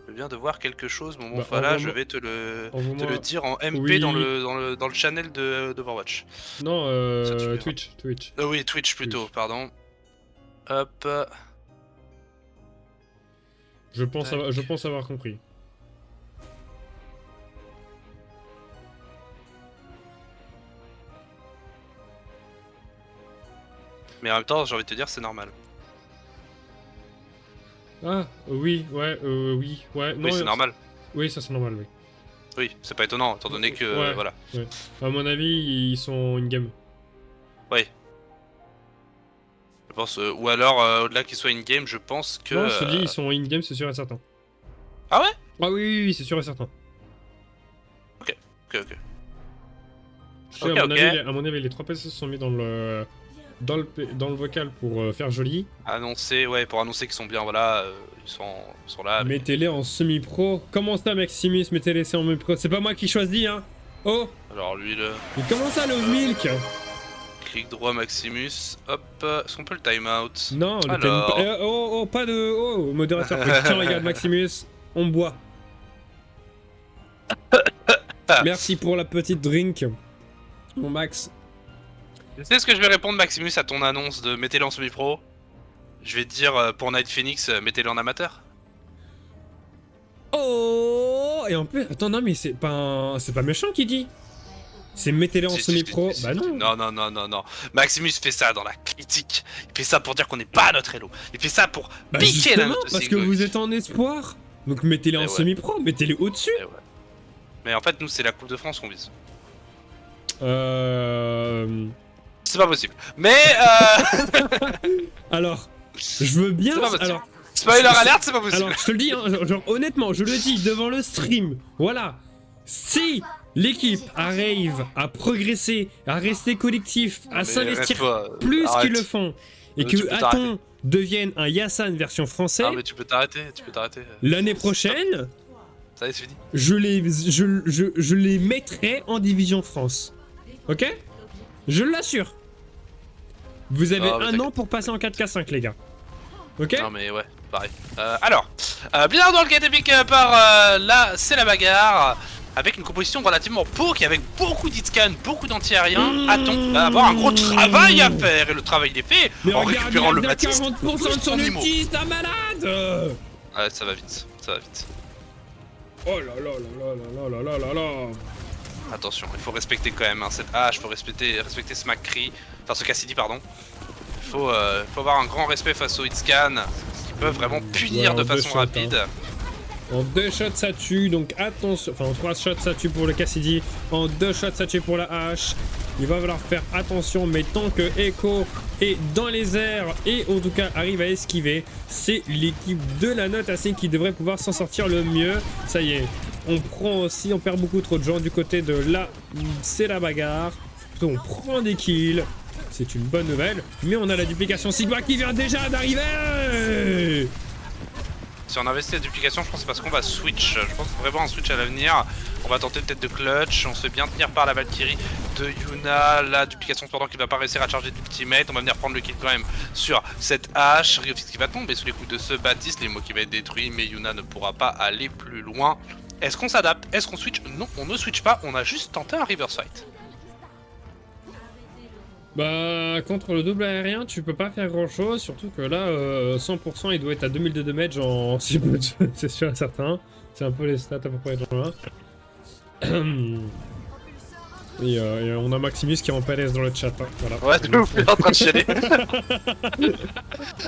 Je viens de voir quelque chose, mon bon Fala, je vais te le dire en MP oui. dans le channel d'Overwatch. Non, Twitch. Oui, Twitch plutôt, pardon. Hop. Je pense avoir compris. Mais en même temps, j'ai envie de te dire, c'est normal. Ah, oui, ouais, oui, ouais. Non, Oui, c'est normal. Oui, ça c'est normal, oui. Oui, c'est pas étonnant, étant donné que, Ouais. voilà. Ouais. À mon avis, ils sont in-game. Oui. Je pense, ou alors, au-delà qu'ils soient in-game, je pense que... Non, je te dis, ils sont in-game, c'est sûr et certain. Ah ouais? Ah oui, c'est sûr et certain. Ok. Tu sais, à mon avis, les 3 PC se sont mis dans le vocal pour faire joli. Annoncer, ouais, pour annoncer qu'ils sont bien, voilà, ils sont là. Mais... Mettez-les en semi-pro. Comment ça, Maximus, mettez-les en semi-pro? C'est pas moi qui choisis, hein. Oh. Alors lui, le... Mais comment ça, le Milk? Clic droit Maximus, hop, est-ce qu'on peut le time out? Non, le Alors... pas de... Oh, modérateur, tiens, regarde, Maximus, on boit. Merci pour la petite drink. Mon Max. Tu sais ce que je vais répondre, Maximus, à ton annonce de mettez-le en semi-pro? Je vais te dire, pour Night Phoenix, mettez-le en amateur. Oh. Et en plus, attends, non, mais c'est pas méchant qui dit. C'est mettez-le en semi-pro. Bah non. Non. Maximus fait ça dans la critique. Il fait ça pour dire qu'on n'est pas à notre elo. Il fait ça pour Bah piquer la justement, note de parce que Singo. vous êtes en espoir. Donc mettez-les en semi-pro, mettez-les au-dessus. Mais en fait, nous, c'est la Coupe de France qu'on vise. C'est pas possible. Mais Alors, je veux bien... Alors, spoiler alert, c'est pas possible. alors, je te le dis, hein, genre, honnêtement, je le dis devant le stream. Voilà. Si l'équipe arrive à progresser, à rester collectif, à s'investir plus qu'ils le font, et que Aton devienne un Yassan version français, Ah mais tu peux t'arrêter, l'année prochaine, ça y est, c'est fini. je les mettrai en division France. Ok? Je l'assure. Vous avez un an pour passer en 4K5, les gars. Ok? Non mais ouais, pareil. Alors, bien dans le Gate Epic par là, c'est la bagarre. Avec une composition relativement poke, avec beaucoup d'hitscan, beaucoup d'anti-aériens. Aton va avoir un gros travail à faire. Et le travail il est fait mais en regarde, récupérant le il a Baptiste. 40% de son ulti, c'est un malade. Ouais, ça va vite, ça va vite. Oh là là là là là là là là. Attention, il faut respecter quand même hein, cette hache, il faut respecter ce McCree, enfin ce Cassidy pardon. Il faut avoir un grand respect face aux hitscan qui peuvent vraiment punir de façon rapide. Hein. En 2 shots ça tue, donc attention, enfin en 3 shots ça tue pour le Cassidy, en 2 shots ça tue pour la hache. Il va falloir faire attention, mais tant que Echo est dans les airs et en tout cas arrive à esquiver, c'est l'équipe de la note AC qui devrait pouvoir s'en sortir le mieux. Ça y est, on prend aussi, on perd beaucoup trop de gens du côté de là, c'est la bagarre. On prend des kills, c'est une bonne nouvelle, mais on a la duplication Sigma qui vient déjà d'arriver. Si on investit la duplication, je pense que c'est parce qu'on va switch. Je pense vraiment un switch à l'avenir. On va tenter peut-être de clutch. On se fait bien tenir par la Valkyrie de Yuna. La duplication cependant qui va pas réussir à charger d'ultimate. On va venir prendre le kill quand même sur cette hache. Riofix qui va tomber sous les coups de ce Baptiste. Les mots qui va être détruit, mais Yuna ne pourra pas aller plus loin. Est-ce qu'on s'adapte? Est-ce qu'on switch? Non, on ne switch pas. On a juste tenté un reverse fight. Bah, contre le double aérien, tu peux pas faire grand chose, surtout que là, 100% il doit être à 2000 de damage en 6 minutes, c'est sûr et certain. C'est un peu les stats à peu près dans là. Et on a Maximus qui est en PLS dans le chat. Hein, voilà. Ouais, de ouf, il est en train de chialer.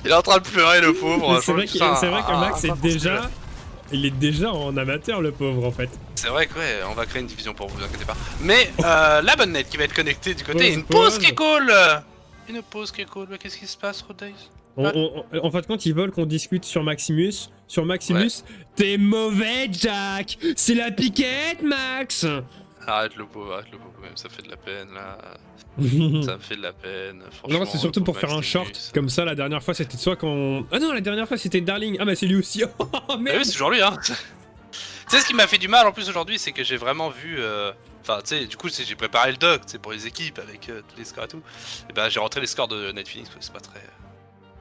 Il est en train de pleurer, le pauvre. C'est vrai que Max est déjà. Il est déjà en amateur, le pauvre, en fait. C'est vrai que ouais, on va créer une division pour vous, vous inquiétez pas. Mais la bonne net qui va être connectée du côté, une pause qui est cool. Une pause qui est cool, mais qu'est-ce qui se passe, Rodays? En fait, quand ils veulent qu'on discute sur Maximus, t'es mauvais, Jack. C'est la piquette, Max. Arrête le pauvre, même, ça fait de la peine, là. Ça me fait de la peine, franchement. Non, c'est surtout pour faire un short, comme ça, la dernière fois, c'était soit quand... Ah non, la dernière fois, c'était Darling. Ah bah c'est lui aussi. Oh merde. Ah oui, c'est toujours lui, hein. Tu sais, ce qui m'a fait du mal, en plus, aujourd'hui, c'est que j'ai vraiment vu... Enfin, tu sais, du coup, j'ai préparé le doc, tu sais, pour les équipes, avec tous les scores et tout. Et bah, j'ai rentré les scores de Night Phoenix, c'est pas très...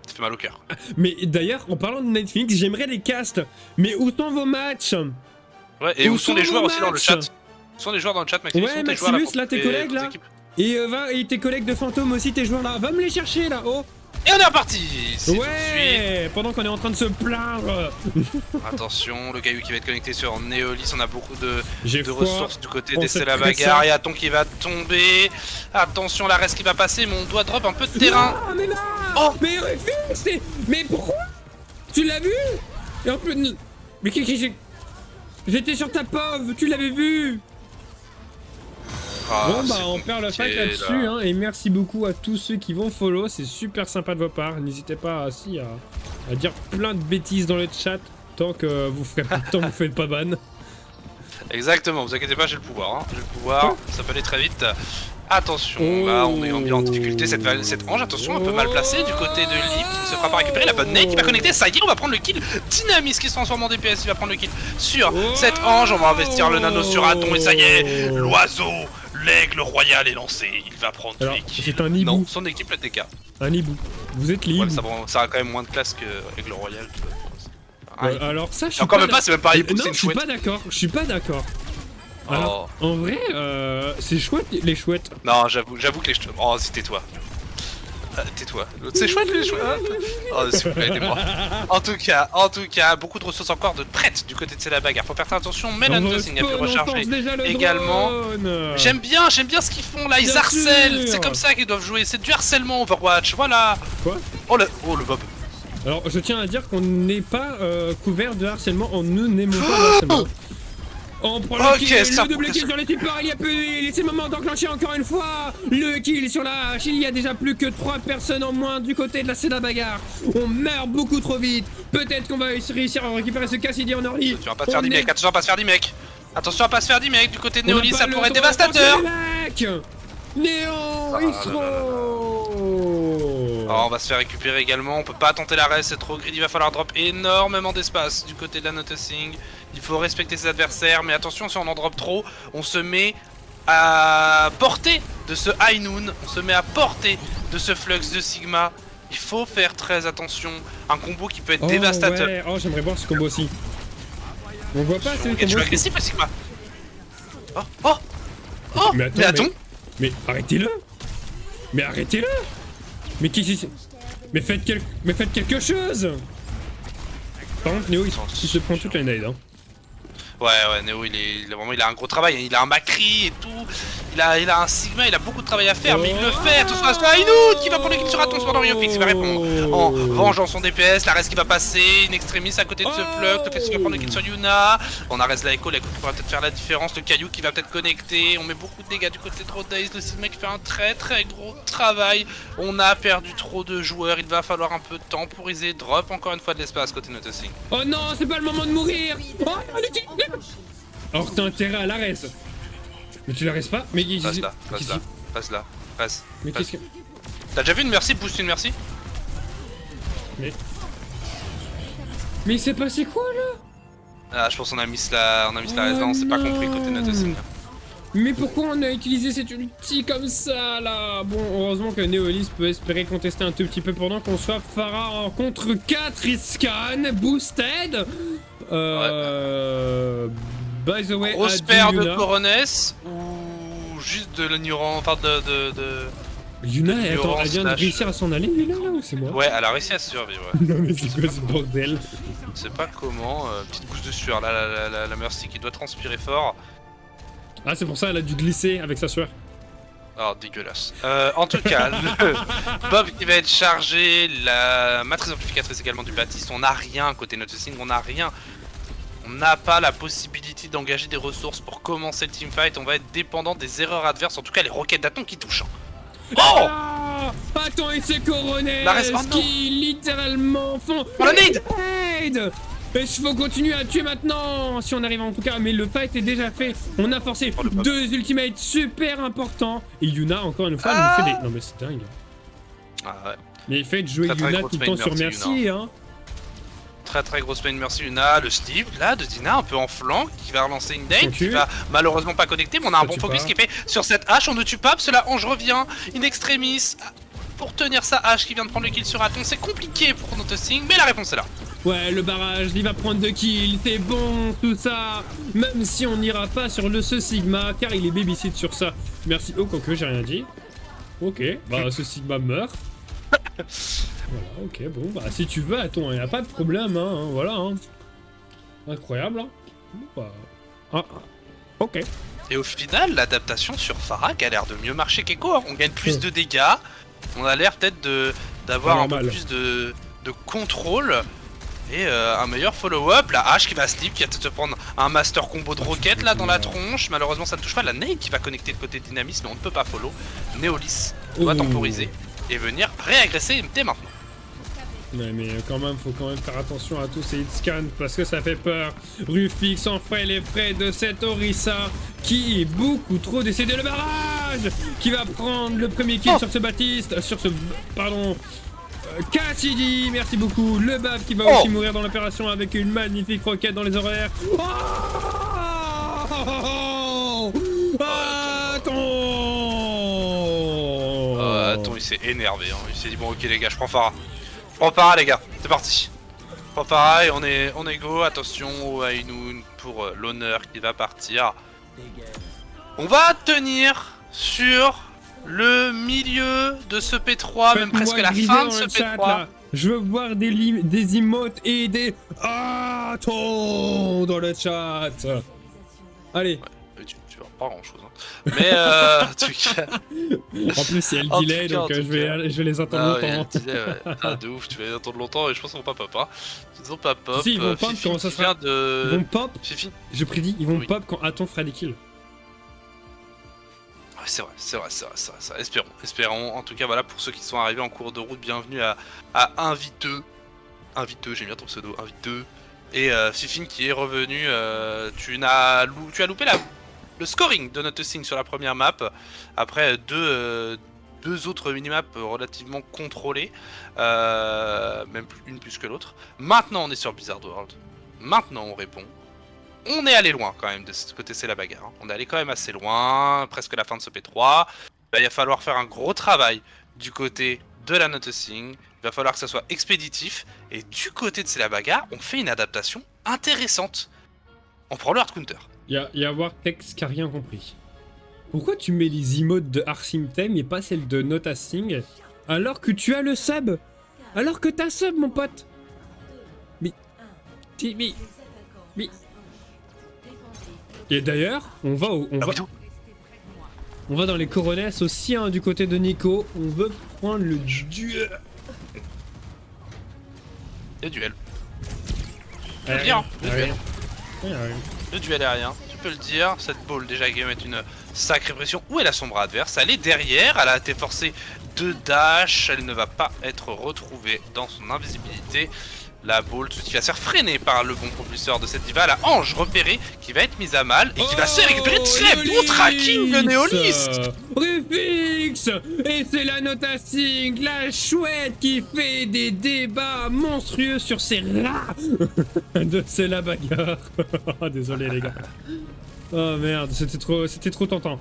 Ça fait mal au cœur. Mais d'ailleurs, en parlant de Night Phoenix, j'aimerais les castes. Mais où sont vos matchs? Ouais, et où sont les joueurs aussi dans le chat? Où sont les joueurs dans le chat, Maximus? Ouais, Maximus, là, tes collègues, là. Et tes collègues de Fantôme aussi, tes joueurs là. Va me les chercher, là, oh. Et on est reparti. C'est tout de Ouais, pendant qu'on est en train de se plaindre. suite. Attention, le caillou qui va être connecté sur Néolis. On a beaucoup de J'ai froid. ressources du côté On d'essayer sait la que bagarre. ça. Et Aton qui va tomber. Attention, la reste qui va passer, mais on doit drop un peu de terrain. Ah, mais là Oh. Mais refuse. Mais pourquoi? Tu l'as vu? Et en plus... Mais j'étais sur ta pauvre, tu l'avais vu? Ah, Bon bah c'est on perd le fight compliqué, là-dessus là. hein, et merci beaucoup à tous ceux qui vont follow, c'est super sympa de votre part. N'hésitez pas aussi à dire plein de bêtises dans le chat tant que vous ferez tant que vous faites pas ban. Exactement, vous inquiétez pas, j'ai le pouvoir. Hein. J'ai le pouvoir, ça peut aller très vite. Attention, là on est en difficulté. Cette ange, attention, un peu mal placée du côté de Lip qui ne se fera pas récupérer. La bonne Nate qui va connecter, ça y est, on va prendre le kill. Dynamis qui se transforme en DPS, il va prendre le kill sur cette ange. On va investir le nano sur Aton et ça y est, l'oiseau, l'aigle royal est lancé. Il va prendre Alors, les kills. c'est un hibou. Non, son équipe le TK. Un hibou. Vous êtes libre. Ouais, ça a quand même moins de classe que aigle royal. Alors ça je suis encore même pas, c'est même pas un hibou, non, c'est une je suis chouette. pas d'accord, je suis pas d'accord. Alors, en vrai, c'est chouette les chouettes. Non, j'avoue que les chouettes. Oh, c'est tais-toi. Tais-toi. C'est chouette les chouettes. Oh, s'il vous plaît, aidez-moi. En tout cas, beaucoup de ressources encore de prêtes du côté de cette bagarre. Faut faire attention. Melon Tossing a pu recharger également. J'aime bien ce qu'ils font là. Ils Bien harcèlent. sûr. C'est comme ça qu'ils doivent jouer. C'est du harcèlement Overwatch. Voilà. Quoi? Oh le Bob. Alors je tiens à dire qu'on n'est pas couvert de harcèlement, nous n'aimons pas le harcèlement. On prend le kill, ça le double pour- kill sur les tipeurs, il y a peu, c'est le moment d'enclencher encore une fois le kill sur la hache, il y a déjà plus que 3 personnes en moins du côté de la Seda bagarre. On meurt beaucoup trop vite, peut-être qu'on va réussir à récupérer ce Cassidy en early. Tu vas pas te faire d'imec. Attention à pas se faire d'imec. Attention à pas se faire d'imec. Du côté de Néolis, ça pourrait être Néo, dévastateur. Alors on va se faire récupérer également, on peut pas tenter l'arrêt, c'est trop greedy, il va falloir drop énormément d'espace du côté de la Noticing. Il faut respecter ses adversaires, mais attention, si on en drop trop, on se met à portée de ce High Noon, on se met à portée de ce Flux de Sigma. Il faut faire très attention, un combo qui peut être dévastateur. Ouais. Oh j'aimerais voir ce combo aussi. On voit pas ce Tu combo. es agressif à Sigma. Oh Mais mais attends, attends. mais arrêtez-le. Mais arrêtez-le. Mais qui mais faites quelque chose. Par contre Néo il se prend toute la nade hein. Ouais, Néo il a un gros travail, il a un Macri et tout, il a un Sigma, il a beaucoup de travail à faire, mais il le fait. Attention à ce Ainoud qui va prendre le kill sur Aton pendant Riopix, il va répondre en vengeant son DPS, la reste qui va passer, une extrémiste à côté de ce Flux, le qui va prendre le kill sur Yuna, on arrête la Echo qui pourra peut-être faire la différence, le Caillou qui va peut-être connecter, on met beaucoup de dégâts du côté de Rodaze, le Sigma qui fait un très gros travail, on a perdu trop de joueurs, il va falloir un peu de temps pour iser, drop encore une fois de l'espace côté Noticing. Oh non, c'est pas le moment de mourir. Oh, alors t'as intérêt à la res. Mais tu la res pas. Mais Passe là. Mais qu'est-ce que... T'as déjà vu une merci boost une merci? Mais il s'est passé quoi là? Ah, je pense qu'on a mis la résidence, c'est pas compris côté Noticing. Mais pourquoi on a utilisé cette ulti comme ça là? Bon, heureusement que Néolis peut espérer contester un tout petit peu pendant qu'on soit Pharah en contre 4 Iscan boosted. By the way, Grosse paire de Coroness ou juste de l'ignorant, enfin de... Yuna, attends, elle vient de slash... réussir à s'en aller, Yuna là ou c'est moi? Ouais, elle a réussi à survivre, ouais. Non mais c'est quoi ce bordel? Je sais pas comment, petite gousse de sueur, là, la Mercy qui doit transpirer fort. Ah c'est pour ça elle a dû glisser avec sa sueur. Oh, dégueulasse. En tout cas, le Bob qui va être chargé, la matrice amplificatrice également du Baptiste, on n'a rien côté Noticing, on n'a rien. On n'a pas la possibilité d'engager des ressources pour commencer le teamfight, on va être dépendant des erreurs adverses, en tout cas les roquettes d'Aton qui touchent. Oh ah, attends, et c'est Coronel oh, qui littéralement font... Oh, la nade. Et il faut continuer à tuer maintenant, si on arrive en tout cas, mais le fight est déjà fait. On a forcé deux ultimates super importants. Et Yuna, encore une fois, nous fait des... Non mais c'est dingue. Ah ouais. Mais faites jouer Yuna tout le temps sur Mercy, hein. Très grosse main Mercy Yuna, le Steve là de Dina un peu en flanc qui va relancer une date qui va malheureusement pas connecter, mais on a un bon focus qui est fait sur cette hache, on ne tue pas, cela Ange revient, in extremis pour tenir sa hache qui vient de prendre le kill sur Aton, c'est compliqué pour Noticing, mais la réponse est là. Ouais, le barrage, il va prendre 2 kills, c'est bon, tout ça. Même si on n'ira pas sur ce Sigma, car il est babysit sur ça. Merci. Oh, quoique, j'ai rien dit. Ok, bah ce Sigma meurt. Voilà, ok, bon, bah si tu veux, attends, y a pas de problème, hein, voilà, hein. Incroyable, hein. Bon, bah... ok. Et au final, l'adaptation sur Pharah a l'air de mieux marcher qu'Echo. Hein. On gagne plus de dégâts, on a l'air peut-être d'avoir un peu plus de contrôle et un meilleur follow-up. La hache qui va slip, qui va te prendre un master combo de roquette là dans la tronche. Malheureusement, ça ne touche pas. La nade qui va connecter le côté dynamisme, mais on ne peut pas follow. Neolis doit temporiser et venir réagresser dès maintenant. Ouais, mais quand même, faut quand même faire attention à tous ces hitscans parce que ça fait peur. Rufix en frais les frais de cette Orisa qui est beaucoup trop décédé. Le barrage qui va prendre le premier kill sur ce Baptiste, sur ce... Pardon. Cassidy, merci beaucoup. Le Bab qui va aussi mourir dans l'opération avec une magnifique roquette dans les horaires. Attends, il s'est énervé. Hein. Il s'est dit bon ok les gars, je prends Pharah. On part les gars, c'est parti. On part et on est go, attention au Ainoun pour l'honneur qui va partir. On va tenir sur le milieu de ce P3, même presque la fin de ce P3. Là. Je veux voir des emotes et des attends dans le chat. Allez. Ouais, tu vas pas grand chose. Hein. Mais en tout cas... En plus il y a le delay donc je vais les attendre longtemps. Ouais. De ouf, tu vas les attendre longtemps et je pense qu'ils vont pas pop. Hein. Ils vont pas pop. Si, ils vont pop quand ça sera... Ils vont pop, Fifi. Je prédis, ils vont pop quand Aton fera des kills. Ouais, c'est vrai. Espérons. En tout cas, voilà, pour ceux qui sont arrivés en cours de route, bienvenue à Inviteux. Inviteux, j'aime bien ton pseudo, Inviteux. Et Fifine qui est revenu, tu as loupé le scoring de Nothing sur la première map, après deux autres minimaps relativement contrôlés, même une plus que l'autre. Maintenant on est sur Blizzard World, maintenant on répond. On est allé loin quand même de ce côté, c'est la bagarre. Hein. On est allé quand même assez loin, presque la fin de ce P3. Il va falloir faire un gros travail du côté de la Nothing. Il va falloir que ça soit expéditif. Et du côté de C'est la bagarre, on fait une adaptation intéressante. On prend le hard counter. Il y a Wartex qui a rien compris. Pourquoi tu mets les emotes de Arsimtem et pas celles de Nothing alors que tu as le sub? Alors que t'as sub, mon pote. Mais... Et d'ailleurs, on va dans les coronesses aussi, hein, du côté de Nico. On veut prendre le duel. Le duel. Aérien. Le duel aérien, tu peux le dire. Cette ball déjà qui va mettre une sacrée pression. Où est la sombre adverse? Elle est derrière, elle a été forcée de dash. Elle ne va pas être retrouvée dans son invisibilité. La ball qui va se faire freiner par le bon propulseur de cette diva, la Ange repérée qui va être mise à mal et qui va se récupérer de slap. Bon tracking de Néoliste. Rufix. Et c'est la Nothing, la chouette qui fait des débats monstrueux sur ces rats de C'est la bagarre. Désolé les gars. Oh merde, c'était trop tentant.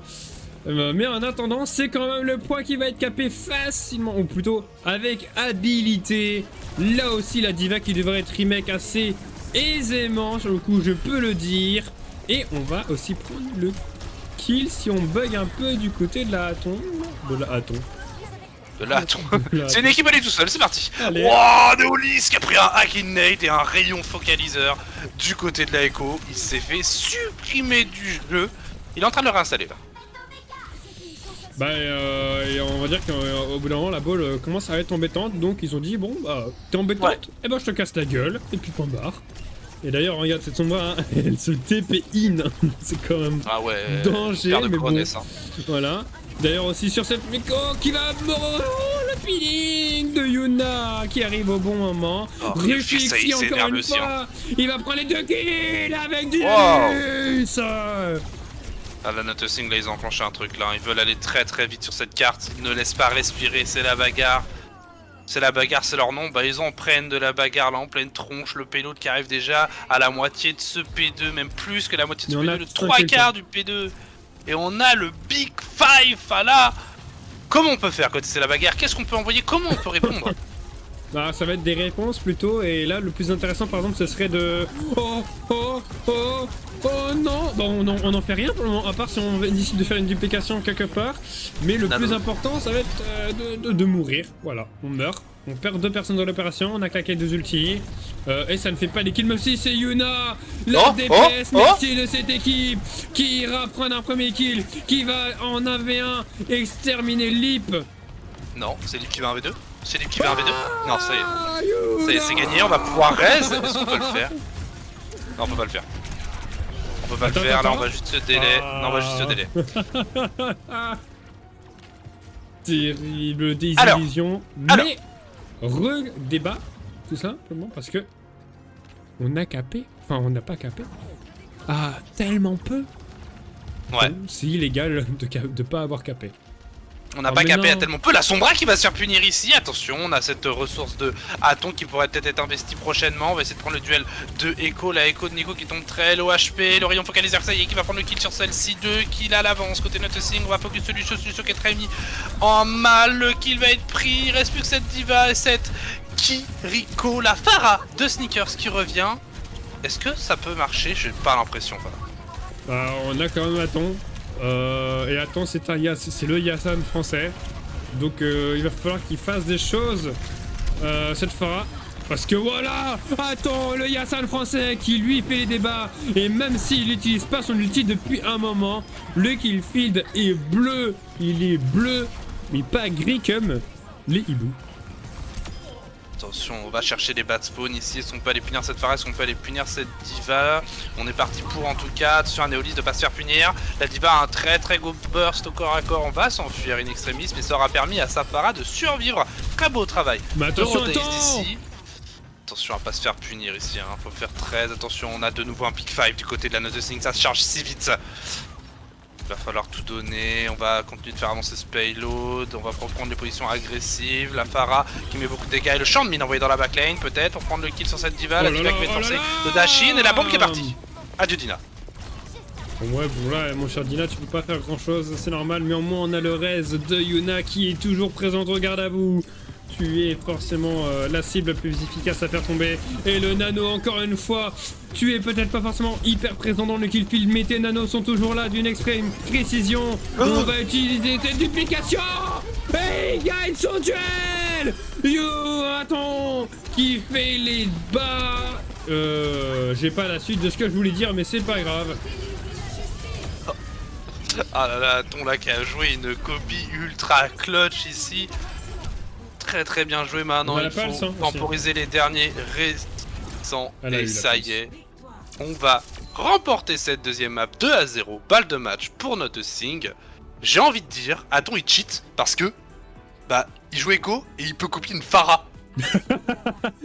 Mais en attendant, c'est quand même le point qui va être capé facilement, ou plutôt avec habilité. Là aussi, la diva qui devrait être remake assez aisément, sur le coup, je peux le dire. Et on va aussi prendre le kill si on bug un peu du côté de la Aton. C'est une équipe, elle est tout seule, c'est parti. Wouah, Neolis qui a pris un hack in nade et un rayon focaliseur du côté de la Echo. Il s'est fait supprimer du jeu. Il est en train de le réinstaller là. Bah, et on va dire qu'au bout d'un moment, la ball commence à être embêtante, donc ils ont dit bon, bah, t'es embêtante, ouais. Et ben je te casse la gueule, et puis point barre. Et d'ailleurs, regarde cette sombra, hein, elle se TP in, c'est quand même danger, mais bon, voilà. D'ailleurs aussi sur cette Miko qui va le peeling de Yuna qui arrive au bon moment. Rufix qui encore une fois, il va prendre les 2 kills avec du luxe. Ah, la Nothing, là, ils ont enclenché un truc, là. Ils veulent aller très vite sur cette carte. Ils ne laissent pas respirer, c'est la bagarre. C'est la bagarre, c'est leur nom. Bah, ils en prennent de la bagarre, là, en pleine tronche. Le payload qui arrive déjà à la moitié de ce P2, même plus que la moitié de ce P2, le 3/4 du P2. Et on a le Big Five, là. Comment on peut faire côté c'est la bagarre? Qu'est-ce qu'on peut envoyer? Comment on peut répondre? Bah, ça va être des réponses plutôt. Et là, le plus intéressant, par exemple, ce serait de... Oh non, bon, on n'en fait rien pour le moment, à part si on décide de faire une duplication quelque part. Mais le plus important, ça va être de mourir. Voilà, on meurt. On perd 2 personnes dans l'opération, on a claqué 2 ultis. Et ça ne fait pas les kills, même si c'est Yuna, la DPS, merci de cette équipe, qui ira prendre un premier kill, qui va en 1v1 exterminer Lip. Non, c'est Lip qui va 1v2. C'est Lip qui va 1v2. Non, ça y est. Ça y est, c'est gagné, on va pouvoir raise. Est-ce qu'on peut le faire? Non, on peut pas le faire. On peut pas le faire, là on va juste se délai. Non, on va juste se délai. Terrible désillusion. Mais redébat, tout simplement parce que on a capé, enfin on n'a pas capé. Ah, tellement peu. Ouais. C'est illégal de pas avoir capé. On n'a pas capé à tellement peu. La Sombra qui va se faire punir ici. Attention, on a cette ressource de Aton qui pourrait peut-être être investie prochainement. On va essayer de prendre le duel de Echo. La Echo de Nico qui tombe très low HP. Le rayon focalisateur, ça y est, qui va prendre le kill sur celle-ci. 2 kills à l'avance côté Nothing. On va focus sur Lucio qui est très mis en mal. Le kill va être pris. Il reste plus que cette diva et cette Kiriko. La Pharah de Sneakers qui revient. Est-ce que ça peut marcher? J'ai pas l'impression. On a quand même Aton. Et attends, c'est le Yassan français. Donc il va falloir qu'il fasse des choses cette Pharah. Parce que voilà, attends, le Yassan français qui lui fait les débats. Et même s'il n'utilise pas son ulti depuis un moment, le kill field est bleu. Il est bleu, mais pas gris comme les hiboux. Attention, on va chercher les bad spawn ici. Est-ce qu'on peut aller punir cette Pharah? Est-ce qu'on peut aller punir cette diva? On est parti pour en tout cas. Attention à Neolis de pas se faire punir. La diva a un très gros burst au corps à corps. On va s'enfuir in extremis, mais ça aura permis à sa Pharah de survivre. Très beau travail. Mais attention, Attention à pas se faire punir ici, hein. Faut faire très attention. On a de nouveau un pick 5 du côté de la Nothing. Ça se charge si vite. Il va falloir tout donner, on va continuer de faire avancer ce payload, on va reprendre les positions agressives, la Pharah qui met beaucoup de dégâts et le champ de mine envoyé dans la backline peut-être pour prendre le kill sur cette diva, la diva qui va être forcée de Dashin et la bombe qui est partie. Adieu Dina. Ouais bon là mon cher Dina tu peux pas faire grand chose, c'est normal, mais au moins on a le raise de Yuna qui est toujours présente, regarde à vous. Tu es forcément la cible la plus efficace à faire tomber. Et le nano encore une fois. Tu es peut-être pas forcément hyper présent dans le kill field, mais tes nanos sont toujours là d'une extrême précision. On va utiliser cette duplication. Et il gagne son duel. Attends, qui fait les bas. J'ai pas la suite de ce que je voulais dire, mais c'est pas grave. Ah là là, ton là qui a joué une copie ultra clutch ici. Très bien joué. Maintenant il faut temporiser les derniers restants et ça y est, on va remporter cette deuxième map 2-0, balle de match pour notre Sing. J'ai envie de dire, Aton il cheat parce que bah il joue Echo et il peut copier une Pharah.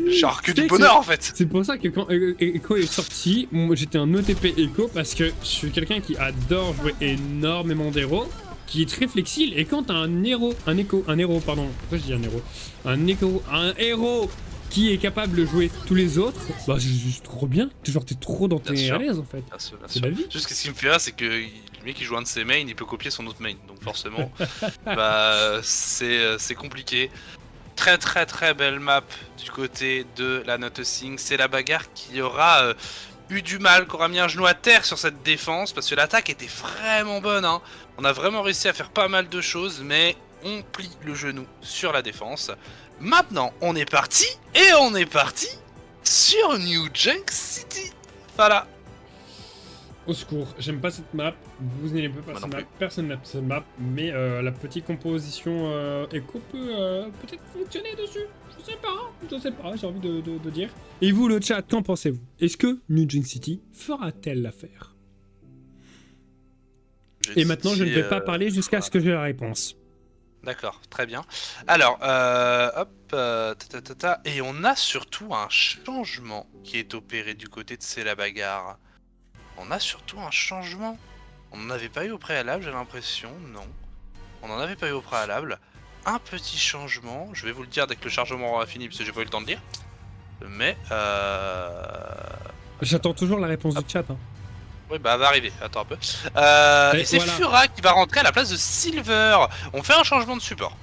Genre que du bonheur en fait. C'est pour ça que quand Echo est sorti, j'étais un OTP Echo parce que je suis quelqu'un qui adore jouer énormément d'héros, qui est très flexible, et quand t'as un héros qui est capable de jouer tous les autres, bah c'est juste trop bien, genre t'es trop dans tes à l'aise en fait. C'est la vie. Juste que ce qui me fait rire c'est que le mec qui joue un de ses mains, il peut copier son autre main, donc forcément bah c'est compliqué. Très belle map du côté de la Nothing, c'est la bagarre qui aura eu du mal, qui aura mis un genou à terre sur cette défense, parce que l'attaque était vraiment bonne, hein. On a vraiment réussi à faire pas mal de choses, mais on plie le genou sur la défense. Maintenant, on est parti sur New Junk City. Voilà. Au secours, j'aime pas cette map, vous n'aimez pas cette map, personne n'aime cette map, mais la petite composition Echo peut peut-être fonctionner dessus. Je sais pas, j'ai envie de dire. Et vous le chat, qu'en pensez-vous? Est-ce que New Junk City fera-t-elle l'affaire? Et maintenant, je ne vais pas parler jusqu'à ce que j'ai la réponse. D'accord, très bien. Alors, et on a surtout un changement qui est opéré du côté de C'est la bagarre. On a surtout un changement. On n'en avait pas eu au préalable, j'ai l'impression. Non. On n'en avait pas eu au préalable. Un petit changement. Je vais vous le dire dès que le chargement aura fini, parce que j'ai pas eu le temps de lire. Mais j'attends toujours la réponse du chat. Hein. Oui, bah, elle va arriver. Attends un peu. Et c'est voilà. Fura qui va rentrer à la place de Silver. On fait un changement de support.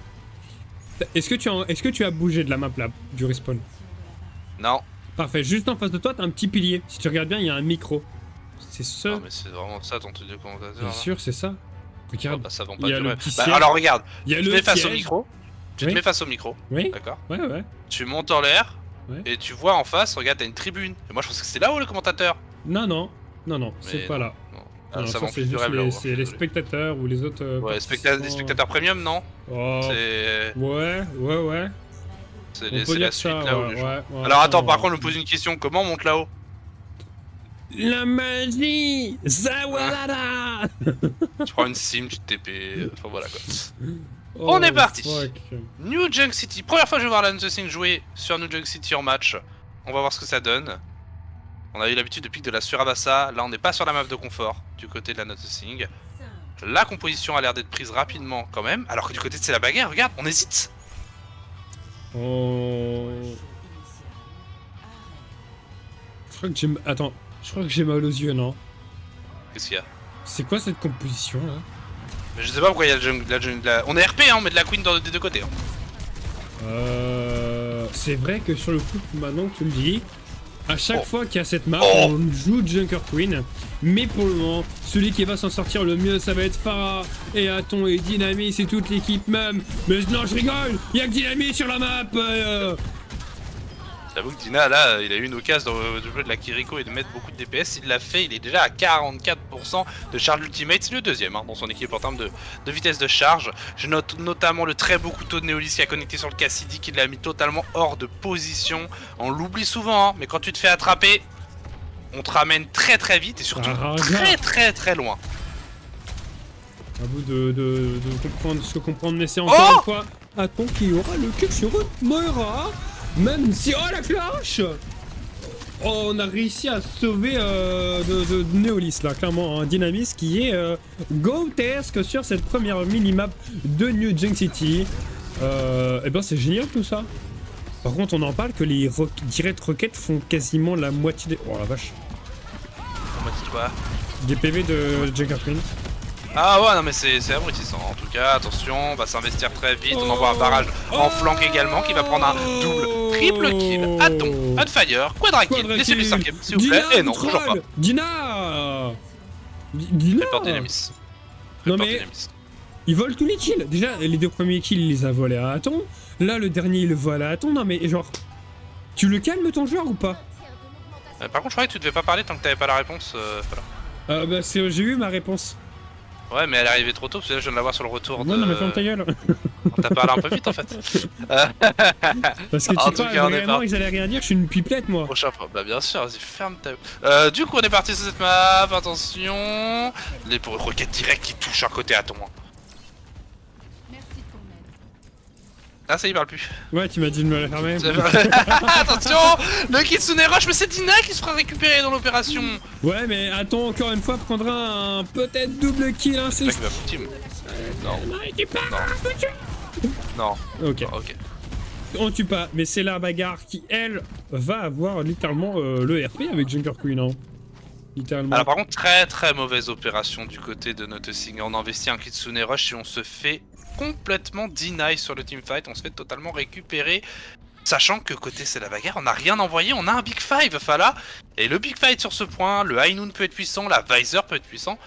Est-ce que tu as bougé de la map là, du respawn? Non. Parfait. Juste en face de toi, t'as un petit pilier. Si tu regardes bien, il y a un micro. C'est ce. Non, mais c'est vraiment ça ton truc de commentateur. Bien sûr, c'est ça. Regarde. Oh, bah, ça va pas il y a durer. le petit bah, alors regarde. Il y a je le mets face au micro. Tu Oui. te mets face au micro, Oui. d'accord? Ouais. Tu montes en l'air, Ouais. et tu vois en face, regarde, t'as une tribune. Et moi je pense que c'est là-haut le commentateur. Non, c'est Mais pas non, là. non. Non, Ça ça vend c'est plus de juste rêve là-haut. c'est les spectateurs ou les autres Ouais, participants. les spectateurs premium, non? Oh, C'est ouais. On peut c'est dire la suite ça, là-haut, ouais, les gens. ouais. Alors attends, non. par contre, je me pose une question. Comment on monte là-haut? La magie Zawalada Tu prends une sim, tu te TP. Enfin voilà quoi. Oh, On est parti. fuck. New Junk City. Première fois que je vais voir la Nothing jouer sur New Junk City en match. On va voir ce que ça donne. On a eu l'habitude de pick de la Surabassa. Là, on n'est pas sur la map de confort du côté de la Nothing. La composition a l'air d'être prise rapidement quand même. Alors que du côté de C'est la bagarre, regarde, on hésite. Oh. Je crois que j'ai... Attends, je crois que j'ai mal aux yeux, non? Qu'est-ce qu'il y a? C'est quoi cette composition, là? Mais je sais pas pourquoi il y a On est RP, hein, on met de la Queen des deux côtés. Hein. C'est vrai que sur le coup, maintenant que tu le dis, à chaque Oh. fois qu'il y a cette map, Oh. on joue Junker Queen. Mais pour le moment, celui qui va s'en sortir le mieux, ça va être Pharah et Aton et Dynamis et toute l'équipe même. Mais non, je rigole, il y a que Dynamis sur la map. J'avoue que Dina, là, il a eu une occasion de jouer de la Kiriko et de mettre beaucoup de DPS. Il l'a fait, il est déjà à 44% de charge ultimate. C'est le deuxième hein, dans son équipe en termes de vitesse de charge. Je note notamment le très beau couteau de Neolis qui a connecté sur le Cassidy, qui l'a mis totalement hors de position. On l'oublie souvent, hein, mais quand tu te fais attraper, on te ramène très vite et surtout très loin. À vous de comprendre ce que comprendre, mais c'est encore une fois Aton qui aura le kick sur Moira. Même si... Oh la clash! Oh, on a réussi à sauver de Neolis là, clairement, un Dynamis qui est GOATesque sur cette première mini-map de New Junk City. Et ben c'est génial tout ça. Par contre on en parle que les direct rockets font quasiment la moitié des... Oh la vache. On m'a dit quoi? Des PV de Junker Queen. Ah ouais, non mais c'est abrutissant. En tout cas, attention, on va s'investir très vite. On envoie un barrage en flanc également qui va prendre un double, triple kill. Aton, Unfire, quadra kill. Laissez-lui 5ème, s'il vous plaît. Et non, toujours pas. Dina. J'ai peur Dynamis. Non mais, ils volent tous les kills. Déjà, les deux premiers kills, il les a volés à Aton. Là, le dernier, il le vole à Aton. Non mais, genre, tu le calmes ton joueur ou pas? Par contre, je croyais que tu devais pas parler tant que t'avais pas la réponse. Voilà. Bah, j'ai eu ma réponse. Ouais, mais elle est arrivée trop tôt, parce que là, je viens de la voir sur le retour. Ouais, non mais ferme ta gueule. T'as parlé un peu vite en fait. Parce que tu crois vraiment que j'allais rien dire, je suis une pipelette moi. Prochain fois, bah bien sûr, vas-y, ferme ta... du coup, on est parti sur cette map, attention. Les roquettes directes qui touchent un côté à ton. Ah, ça y parle plus. Ouais, tu m'as dit de me la fermer. Attention, le Kitsune Rush, mais c'est Dina qui se fera récupérer dans l'opération. Ouais, mais attends, encore une fois, prendra un peut-être double kill, hein, c'est... C'est pas qui va team. Non. Non. Ok. Non, ok. On tue pas, mais c'est la bagarre qui, elle, va avoir littéralement le RP avec Junker Queen, hein. Littéralement. Alors par contre, très mauvaise opération du côté de Nothing. On investit un Kitsune Rush et on se fait complètement deny sur le teamfight, on se fait totalement récupérer, sachant que côté c'est la bagarre, on n'a rien envoyé, on a un Big Five, Fala, et le Big Fight sur ce point, le High Noon peut être puissant, la Visor peut être puissant,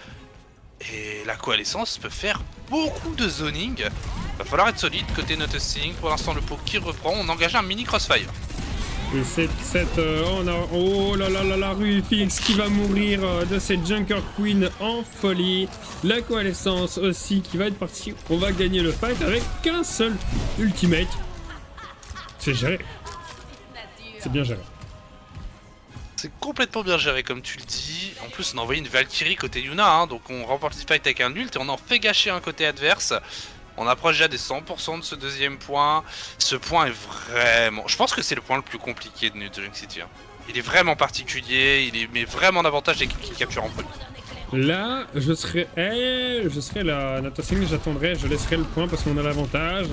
et la coalescence peut faire beaucoup de zoning. Va falloir être solide côté Nothing. Pour l'instant le pot qui reprend, on engage un mini crossfire. Et on a... Oh là là là la Rufix qui va mourir de cette Junker Queen en folie. La coalescence aussi qui va être partie. On va gagner le fight avec qu'un seul ultimate. C'est géré. C'est bien géré. C'est complètement bien géré comme tu le dis. En plus on a envoyé une Valkyrie côté Yuna, hein, donc on remporte le fight avec un ult et on en fait gâcher un côté adverse. On approche déjà des 100% de ce deuxième point. Ce point est vraiment... Je pense que c'est le point le plus compliqué de New Junk City. Hein. Il est vraiment particulier, il met vraiment en avantage l'équipe qui capture en premier. Là, je serai la Nothing, j'attendrai, je laisserai le point parce qu'on a l'avantage.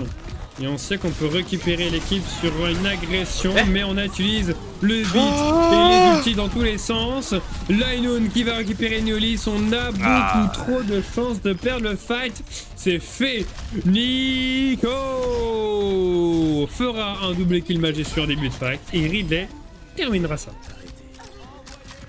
Et on sait qu'on peut récupérer l'équipe sur une agression, mais on utilise le beat et les ultis dans tous les sens. Lainoun qui va récupérer Neolis, on a beaucoup trop de chances de perdre le fight. C'est fait. Nico fera un double kill magique sur début de fight et Ridley terminera ça.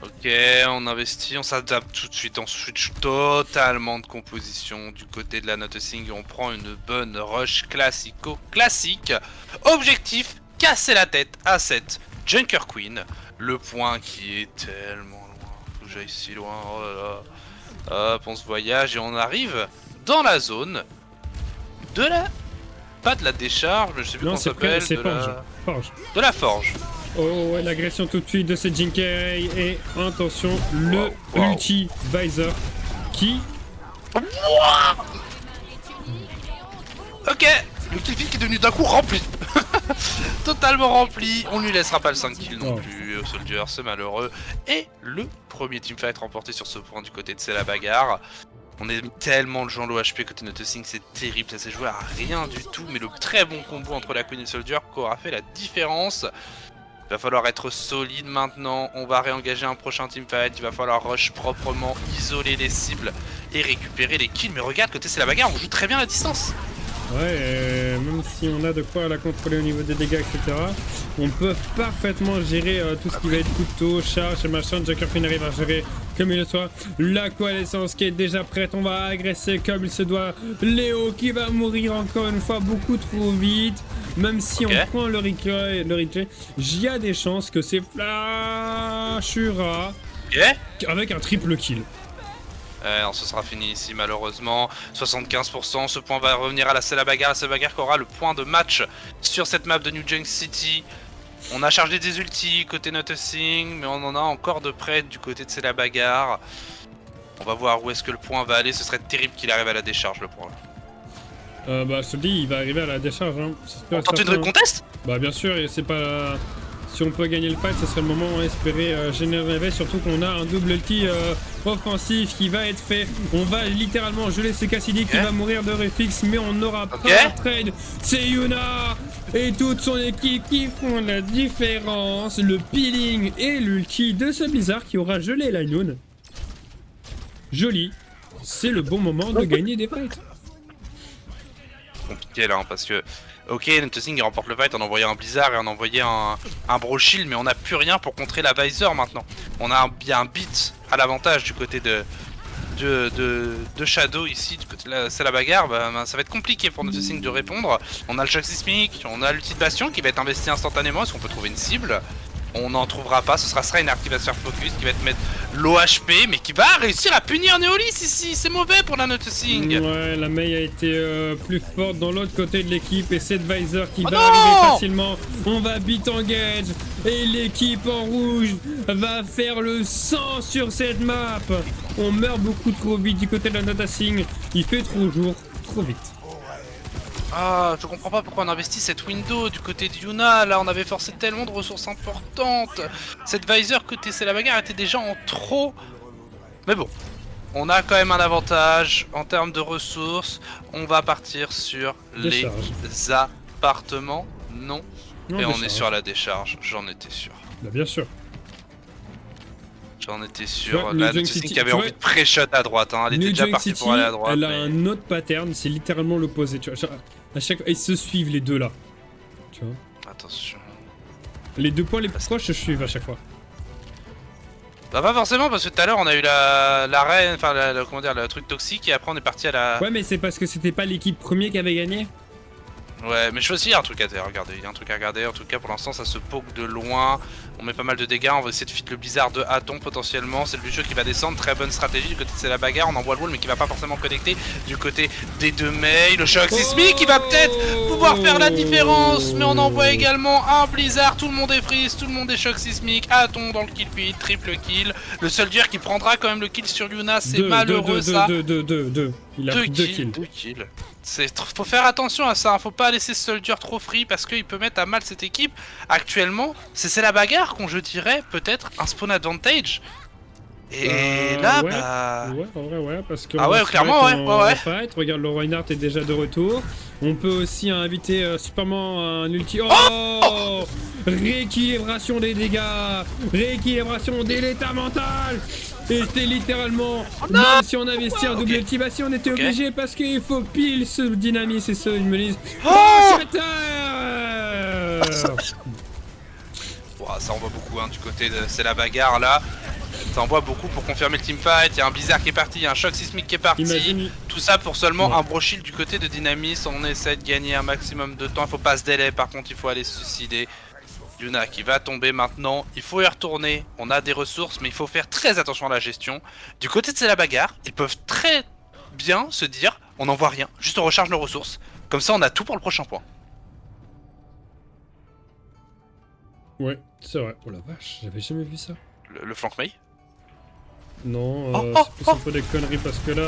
Ok, on investit, on s'adapte tout de suite, on switch totalement de composition du côté de la Nothing et on prend une bonne rush classique. Objectif, casser la tête à cette Junker Queen. Le point qui est tellement loin, faut que j'aille si loin, oh là là. Hop, on se voyage et on arrive dans la zone de la... Pas de la décharge, mais je sais plus comment ça s'appelle. C'est forge. De la forge. Oh ouais, l'agression tout de suite de cette Jinkai et attention, le ulti Visor qui... Ok, le kill feed qui est devenu d'un coup rempli. Totalement rempli, on lui laissera pas le 5 kills non plus au Soldier, c'est malheureux. Et le premier teamfight remporté sur ce point du côté de C'est la bagarre. On est tellement de gens low HP côté Nothing, c'est terrible, ça s'est joué à rien du tout. Mais le très bon combo entre la Queen et le Soldier aura fait la différence. Il va falloir être solide maintenant, on va réengager un prochain teamfight, il va falloir rush proprement, isoler les cibles et récupérer les kills. Mais regarde, côté C'est la bagarre, on joue très bien à distance. Ouais, même si on a de quoi la contrôler au niveau des dégâts, etc., on peut parfaitement gérer tout ce qui va être couteau, charge et machin. Junker Queen arrive à gérer comme il le soit. La coalescence qui est déjà prête, on va agresser comme il se doit. Léo qui va mourir encore une fois beaucoup trop vite. Même si on prend le replay, il y a des chances que c'est Flashura avec un triple kill. Non, ce sera fini ici malheureusement. 75%, ce point va revenir à la C'est la bagarre qui aura le point de match sur cette map de New Junk City. On a chargé des ultis côté Nothing, mais on en a encore de près du côté de C'est la bagarre. On va voir où est-ce que le point va aller, ce serait terrible qu'il arrive à la décharge le point. Bah je te dis, il va arriver à la décharge. Hein. On tente une recontest. Bah bien sûr, et c'est pas... Si on peut gagner le fight, ce serait le moment à espérer générer, surtout qu'on a un double ulti offensif qui va être fait. On va littéralement geler ce Cassidy qui va mourir de réflexe, mais on n'aura pas un trade. C'est Yuna et toute son équipe qui font la différence. Le peeling et l'ulti de ce Blizzard qui aura gelé l'Inoon. Joli. C'est le bon moment de gagner des fights. Compliqué là, hein, parce que... Ok, Nothing il remporte le fight en envoyant un Blizzard et en envoyant un Brawl Shield, mais on n'a plus rien pour contrer la Visor maintenant. On a bien un beat à l'avantage du côté de Shadow ici, du côté de C'est la bagarre, ça va être compliqué pour Nothing de répondre. On a le choc sismique, on a l'ulti de Bastion qui va être investi instantanément, est-ce qu'on peut trouver une cible? On n'en trouvera pas, ce sera Reinhardt qui va se faire focus, qui va te mettre l'OHP, mais qui va réussir à punir Neolis ici, c'est mauvais pour la Nothing. Ouais, la Mei a été plus forte dans l'autre côté de l'équipe et cette Visor qui va arriver facilement. On va beat engage et l'équipe en rouge va faire le 100 sur cette map. On meurt beaucoup trop vite du côté de la Nothing, il fait trop jour, trop vite. Ah, je comprends pas pourquoi on investit cette window du côté de Yuna, là on avait forcé tellement de ressources importantes. Cette Visor côté C'est la bagarre était déjà en trop. Mais bon, on a quand même un avantage en termes de ressources. On va partir sur les appartements. Non. Et on est sur la décharge, j'en étais sûr. Bah bien sûr. J'en étais sûr. La Nothing qui avait envie de pré-shot à droite, hein. Elle était déjà partie pour aller à droite. Elle a un autre pattern, c'est littéralement l'opposé. Tu vois, à chaque fois, ils se suivent les deux là. Tu vois. Attention. Les deux points les plus proches se suivent à chaque fois. Bah pas forcément parce que tout à l'heure on a eu la reine, enfin comment dire, le truc toxique et après on est parti à la... Ouais mais c'est parce que c'était pas l'équipe premier qui avait gagné. Ouais, mais je aussi il y a un truc à regarder, il y a un truc à regarder, en tout cas pour l'instant ça se poke de loin, on met pas mal de dégâts, on va essayer de fit le Blizzard de Haton potentiellement, c'est le jeu qui va descendre, très bonne stratégie du côté de C'est la bagarre, on envoie le wall mais qui va pas forcément connecter du côté des deux Mei, le choc sismique qui va peut-être pouvoir faire la différence, mais on envoie également un Blizzard, tout le monde est freeze, tout le monde est choc sismique, Haton dans le kill feed, triple kill, le Soldier qui prendra quand même le kill sur Yuna, c'est malheureux ça. Il a pris 2 kills. Faut faire attention à ça, hein. Faut pas laisser ce Soldier trop free parce qu'il peut mettre à mal cette équipe. Actuellement, c'est la bagarre qu'on je dirais peut-être un spawn advantage. Et là, ouais, bah... Ouais, parce que... Ah ouais, clairement, ouais. Fight. Regarde, le Reinhardt est déjà de retour. On peut aussi inviter Superman un ulti... Oh, rééquilibration des dégâts, rééquilibration de l'état mental. Et c'était littéralement, même si on investit un double activation, on était obligé parce qu'il faut pile ce dynamisme et ce, ils me disent... Oh, Shatter. Ça envoie beaucoup hein, du côté de C'est la bagarre là. Ça envoie beaucoup pour confirmer le teamfight. Il y a un Blizzard qui est parti, il y a un choc sismique qui est parti. Imagine... Tout ça pour seulement Ouais. un Brochill du côté de Dynamis. On essaie de gagner un maximum de temps. Il faut pas se délai, par contre, il faut aller se suicider. Yuna qui va tomber maintenant. Il faut y retourner. On a des ressources, mais il faut faire très attention à la gestion. Du côté de C'est la bagarre, ils peuvent très bien se dire on n'envoie rien, juste on recharge nos ressources. Comme ça, on a tout pour le prochain point. Ouais, c'est vrai. Oh la vache, j'avais jamais vu ça. Le flank Mei. Non, Oh, c'est plus un peu des conneries parce que là,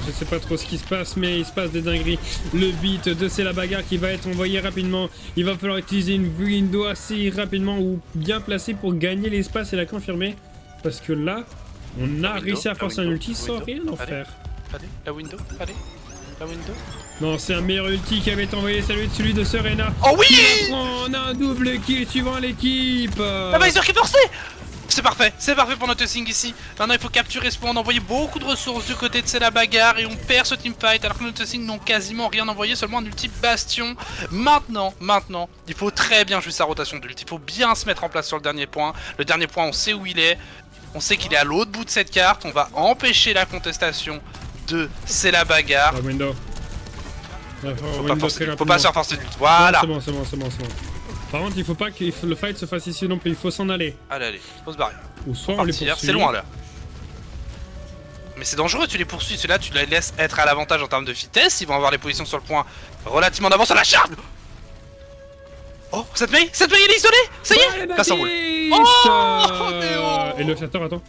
je sais pas trop ce qui se passe, mais il se passe des dingueries. Le beat de C'est la bagarre qui va être envoyé rapidement. Il va falloir utiliser une window assez rapidement ou bien placée pour gagner l'espace et la confirmer. Parce que là, on a réussi à forcer un ulti sans rien en faire. Allez, la window, allez, la window. Non, c'est un meilleur ulti qui avait été envoyé, celui de Serena. Oh oui! On a un double kill suivant l'équipe. Ah bah ils ont qui forcé. C'est parfait pour notre Sing ici. Maintenant il faut capturer ce point, on a envoyé beaucoup de ressources du côté de C'est la bagarre et on perd ce teamfight alors que notre Sing n'ont quasiment rien envoyé, seulement un ulti bastion. Maintenant, il faut très bien jouer sa rotation d'ulti, il faut bien se mettre en place sur le dernier point. Le dernier point on sait où il est, on sait qu'il est à l'autre bout de cette carte, on va empêcher la contestation de C'est la bagarre. La window. Faut pas se faire forcer d'ulti, voilà. C'est bon. Par contre, il faut pas que le fight se fasse ici non plus, il faut s'en aller. Allez, faut se barrer. Ou soit on les Partir, poursuit. c'est loin là. Mais c'est dangereux, tu les poursuis, ceux-là tu les laisses être à l'avantage en termes de vitesse, ils vont avoir les positions sur le point relativement d'avance à la charge. Oh, cette Mei il est isolé. Ça y est, ça s'envole. Oh, Néo. Et le chatter, attends.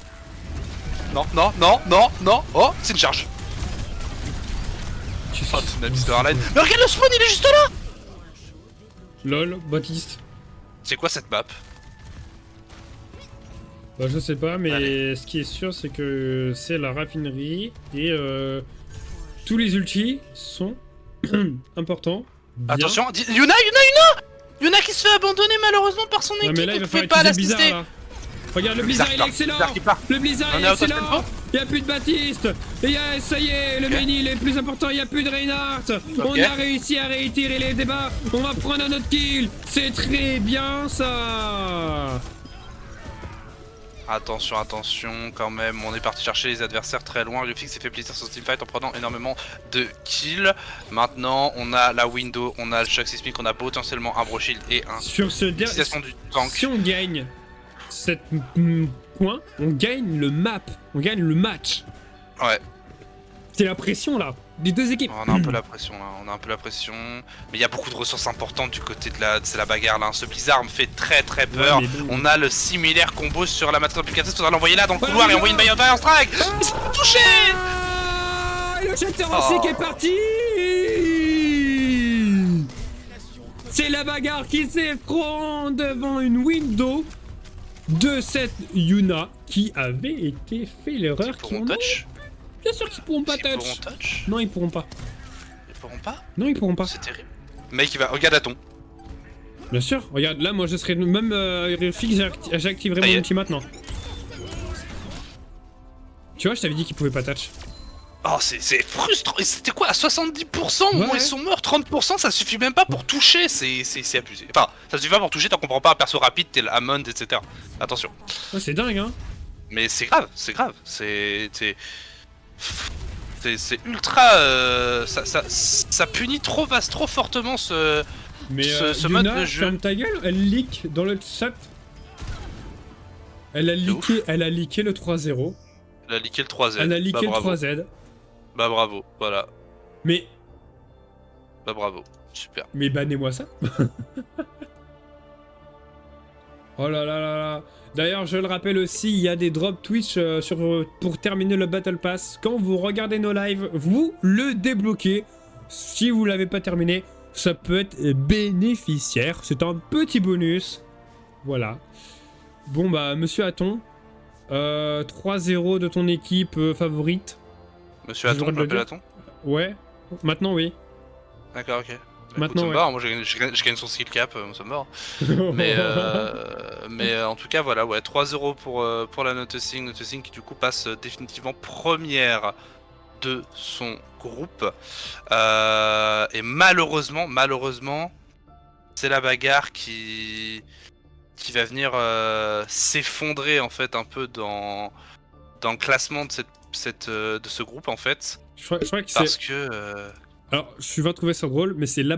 Non, oh, c'est une charge. Tu Oh, c'est une abysse de Harlan. Mais regarde le spawn, il est juste là. Lol, Baptiste. C'est quoi cette map? Bah, je sais pas, mais Allez. ce qui est sûr, c'est que c'est la raffinerie et tous les ultis sont importants. Bien. Attention, Yuna qui se fait abandonner malheureusement par son équipe, Ouais, mais là, il on va pouvait falloir pas utiliser le l'assister. blizzard, là. Regarde, le blizzard, il est excellent. Qui part. Le blizzard, On il est est out of excellent. tempo. Il y a plus de Baptiste. Et ça y est, le Benny, il est plus important. Il y a plus de Reinhardt. On a réussi à réitérer les débats. On va prendre un autre kill. C'est très bien, ça. Attention quand même, on est parti chercher les adversaires très loin. Rufix s'est fait plaisir sur ce teamfight en prenant énormément de kills. Maintenant, on a la window, on a le choc sismique, on a potentiellement un Brochill et un Sur ce dernier, utilisation du tank. si on gagne 7 points, on gagne le map. On gagne le match. Ouais, C'est la pression là, des deux équipes. on a un peu la pression là, Mais il y a beaucoup de ressources importantes du côté de C'est la bagarre là. Ce Blizzard me fait très peur. Ouais, mais bon. On a le similaire combo sur la matrice applicatrice, on va l'envoyer là dans le couloir et envoyer une Fire Strike. Ils sont touchés. Ah, le chatter Oh. aussi qui est parti. C'est la bagarre qui s'effronte devant une window de cette Yuna qui avait été fait l'erreur Ils pourront touch. Bien sûr qu'ils pourront pas Ils pourront touch. touch. Non, ils pourront pas. Ils pourront pas. Non, ils pourront pas. C'est terrible. Mec, il va. Regarde à ton. Bien sûr, regarde, là, moi je serais même fixe, j'activerai Ça y mon est. ulti maintenant. Tu vois, je t'avais dit qu'ils pouvaient pas touch. Oh, c'est frustrant. Et c'était quoi? À 70% au moins Ouais. ils sont morts. 30% ça suffit même pas pour toucher. C'est abusé. Enfin, ça suffit pas pour toucher, t'en comprends pas un perso rapide, t'es l'Hammond, etc. Attention. Ouais, c'est dingue, hein. Mais c'est grave. C'est ultra. Ça punit trop fortement ce. Mais ce Yuna, mode de jeu. ferme ta gueule, elle leak dans le chat. Elle a leaké le 3-0. Elle a leaké le 3Z. Elle a leaké le bravo. 3Z. Bah bravo, voilà. Mais Bah bravo, super. bannez-moi ça. Oh là là là là. D'ailleurs, je le rappelle aussi, il y a des drops Twitch pour terminer le Battle Pass. Quand vous regardez nos lives, vous le débloquez. Si vous l'avez pas terminé, ça peut être bénéficiaire. C'est un petit bonus. Voilà. Bon bah, monsieur Aton, 3-0 de ton équipe favorite. Monsieur J'ai le droit Aton, de le m'appelle dire Aton. Ouais. Maintenant, oui. D'accord, ok. Bah, Maintenant, écoute, ça me ouais. va, moi je gagne son skill cap, ça me va. Mais en tout cas, voilà, ouais, 3-0 pour la Nothing. Nothing qui du coup passe définitivement première de son groupe. Et malheureusement, c'est la bagarre qui va venir s'effondrer en fait un peu dans dans le classement de de ce groupe en fait. Je crois que Parce c'est... que... Alors, je vais trouver ça drôle, mais c'est la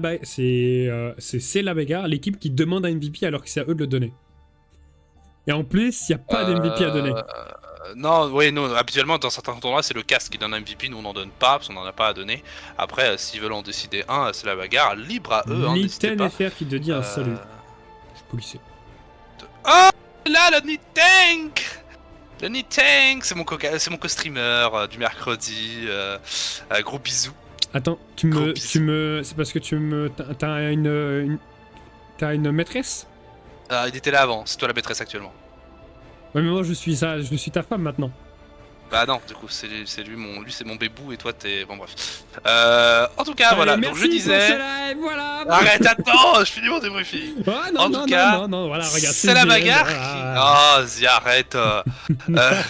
bagarre, l'équipe qui demande un MVP alors que c'est à eux de le donner. Et en plus, il n'y a pas d'MVP à donner. Non, oui, non, habituellement dans certains tournois c'est le cast qui donne un MVP, nous on n'en donne pas parce qu'on n'en a pas à donner. Après, s'ils veulent en décider un, c'est la bagarre, libre à eux, hein, n'hésitez pas. FR qui te dit un salut. Je suis policier. Oh là, le Nitank! Le Nitank, c'est mon co-streamer du mercredi. Gros bisous. Attends, c'est parce que t'as une maîtresse? Il était là avant, c'est toi la maîtresse actuellement. Ouais, mais moi je suis ta femme maintenant. Bah non, du coup, c'est lui c'est mon bébou et toi t'es... Bon bref. En tout cas, Allez, voilà, merci donc je disais... pour ce live, voilà. Arrête, attends, je finis mon débriefing. Ah, non, En non, tout cas, non, voilà, regarde, c'est la bagarre qui... voilà. Oh, Zia, arrête.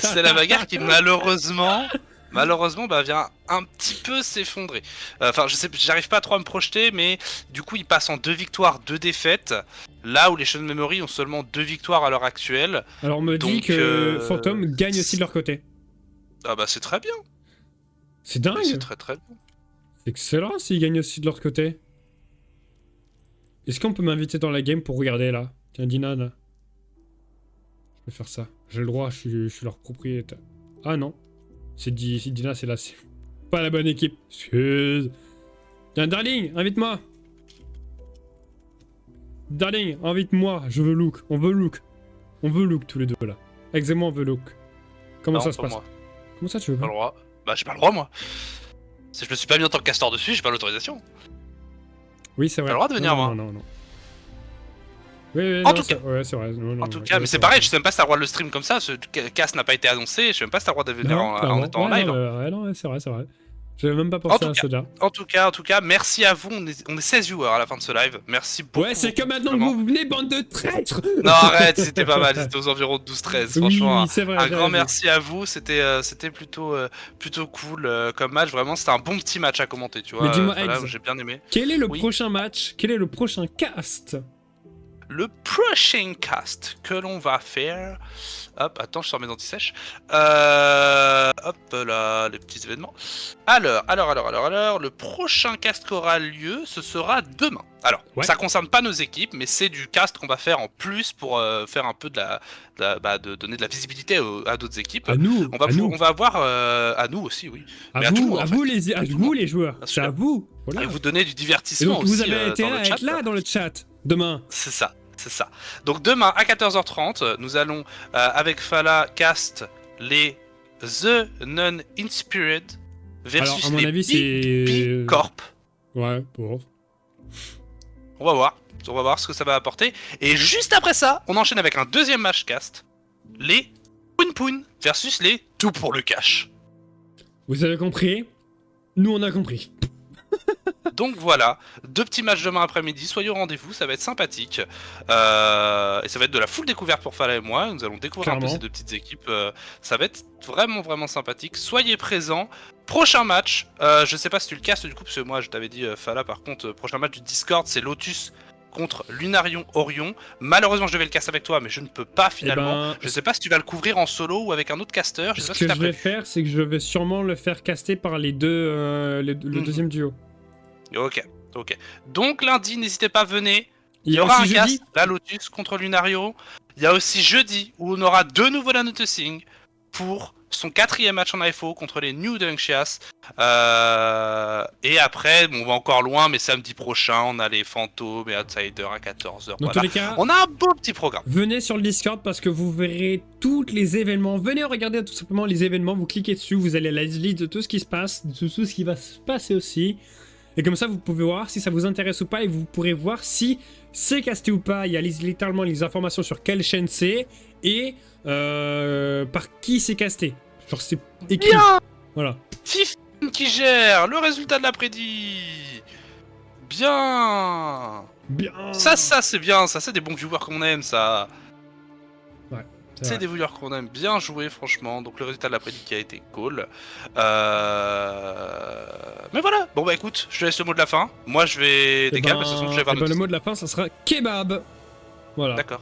C'est la bagarre qui malheureusement, bah, vient un petit peu s'effondrer. Enfin, j'arrive pas trop à me projeter, mais du coup, ils passent en 2 victoires, 2 défaites. Là où les Shonen Memory ont seulement 2 victoires à l'heure actuelle. Alors on me dit Donc, que Phantom gagne aussi de leur côté. Ah bah c'est très bien. C'est dingue. C'est très bien. C'est excellent s'ils gagnent aussi de leur côté. Est-ce qu'on peut m'inviter dans la game pour regarder là? Tiens, Dina, là. Je peux faire ça. J'ai le droit, je suis leur propriétaire. Ah non. C'est Dina, c'est là. C'est pas la bonne équipe. Excuse. Tiens, Darling, invite-moi. Darling, invite-moi. Je veux Look. On veut Look. On veut Look tous les deux là. Ex et moi, on veut Look. Comment Non, ça se pas passe? moi. Comment ça, tu veux Pas pas? le droit. Bah j'ai pas le droit moi. Si je me suis pas mis en tant que castor dessus, j'ai pas l'autorisation. Oui, c'est vrai. T'as le droit de venir, moi. Non. Oui, En non, tout cas. ouais, c'est vrai. Non, En tout cas, mais c'est pareil, je sais même pas si t'as le droit de le stream comme ça, ce cast n'a pas été annoncé, je sais même pas si t'as le droit de venir en étant en live. Non, c'est vrai. J'avais même pas pensé à ça déjà. En tout cas, merci à vous, on est 16 viewers à la fin de ce live, merci beaucoup. Ouais, c'est que maintenant vraiment. que vous venez, bande de traîtres. Non, arrête, c'était pas mal, c'était aux environs de 12-13, franchement. Oui, c'est vrai, un grand merci à vous, c'était plutôt cool comme match, vraiment, c'était un bon petit match à commenter, tu vois. Mais dis-moi, voilà, Eggs, j'ai bien aimé. quel est le Oui. prochain match? Quel est le prochain cast? Le prochain cast que l'on va faire... Hop, attends, je sors mes anti-sèches. Hop là, les petits événements. Alors, le prochain cast qui aura lieu, ce sera demain. Alors, Ouais. ça concerne pas nos équipes, mais c'est du cast qu'on va faire en plus pour faire un peu de donner de la visibilité à d'autres équipes. À nous, On va avoir à nous aussi, oui. Mais à tout le vous, monde, en à fait. vous les, À à tout le vous monde. les joueurs. Bien C'est sûr. à vous. Voilà. Et vous donner du Et divertissement donc vous aussi avez été dans là, le à chat. être là dans le chat demain. C'est ça. Donc demain à 14h30, nous allons avec Fala cast les The Non-Inspired versus Alors, à mon les avis, c'est... B Corp. Ouais, bon. On va voir ce que ça va apporter. Et juste après ça, on enchaîne avec un deuxième match cast, les Poon Poon versus les Tout pour le cash. Vous avez compris? Nous, on a compris. Donc voilà, 2 petits matchs demain après-midi, soyez au rendez-vous, ça va être sympathique. Et ça va être de la full découverte pour Fala et moi, nous allons découvrir un peu Clairement. ces 2 petites équipes, ça va être vraiment sympathique. Soyez présents, prochain match, je sais pas si tu le castes du coup, parce que moi je t'avais dit Fala par contre, prochain match du Discord c'est Lotus contre Lunarion Orion. Malheureusement je devais le caster avec toi mais je ne peux pas finalement. Je sais pas si tu vas le couvrir en solo ou avec un autre caster, je sais Ce pas si que t'as je vais prévu. faire, c'est que je vais sûrement le faire caster par les deux, le deuxième duo. Ok. Donc lundi, n'hésitez pas, venez. Il Il y aura un aussi cast, jeudi. la Lotus contre Lunario. Il y a aussi jeudi où on aura de nouveau la Noticing pour son 4e match en AFO contre les New Dunkchias. Et après, bon, on va encore loin, mais samedi prochain, on a les Fantômes et Outsiders à 14h. Dans Voilà. tous les cas, On a un beau petit programme. venez sur le Discord parce que vous verrez tous les événements. Venez regarder tout simplement les événements, vous cliquez dessus, vous allez à la liste de tout ce qui se passe, de tout ce qui va se passer aussi. Et comme ça, vous pouvez voir si ça vous intéresse ou pas et vous pourrez voir si c'est casté ou pas. Il y a littéralement les informations sur quelle chaîne c'est et par qui c'est casté. Genre c'est écrit. Bien. Voilà. Fifine qui gère le résultat de l'après-midi. Bien. Bien. Ça c'est bien, ça c'est des bons viewers qu'on aime, ça. C'est vrai. des viewers qu'on aime bien jouer, franchement. Donc le résultat de l'après-midi qui a été cool. Mais voilà. Bon bah écoute, je te laisse le mot de la fin. Moi je vais décaler parce que sinon je vais voir le mot de la fin, ça sera kebab. Voilà. D'accord.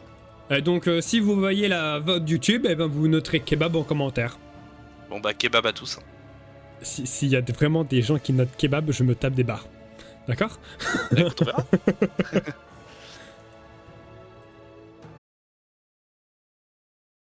Et donc si vous voyez la vote YouTube, eh ben, vous noterez kebab en commentaire. Bon bah kebab à tous. S'il y a vraiment des gens qui notent kebab, je me tape des barres. D'accord ? Écoute, on verra.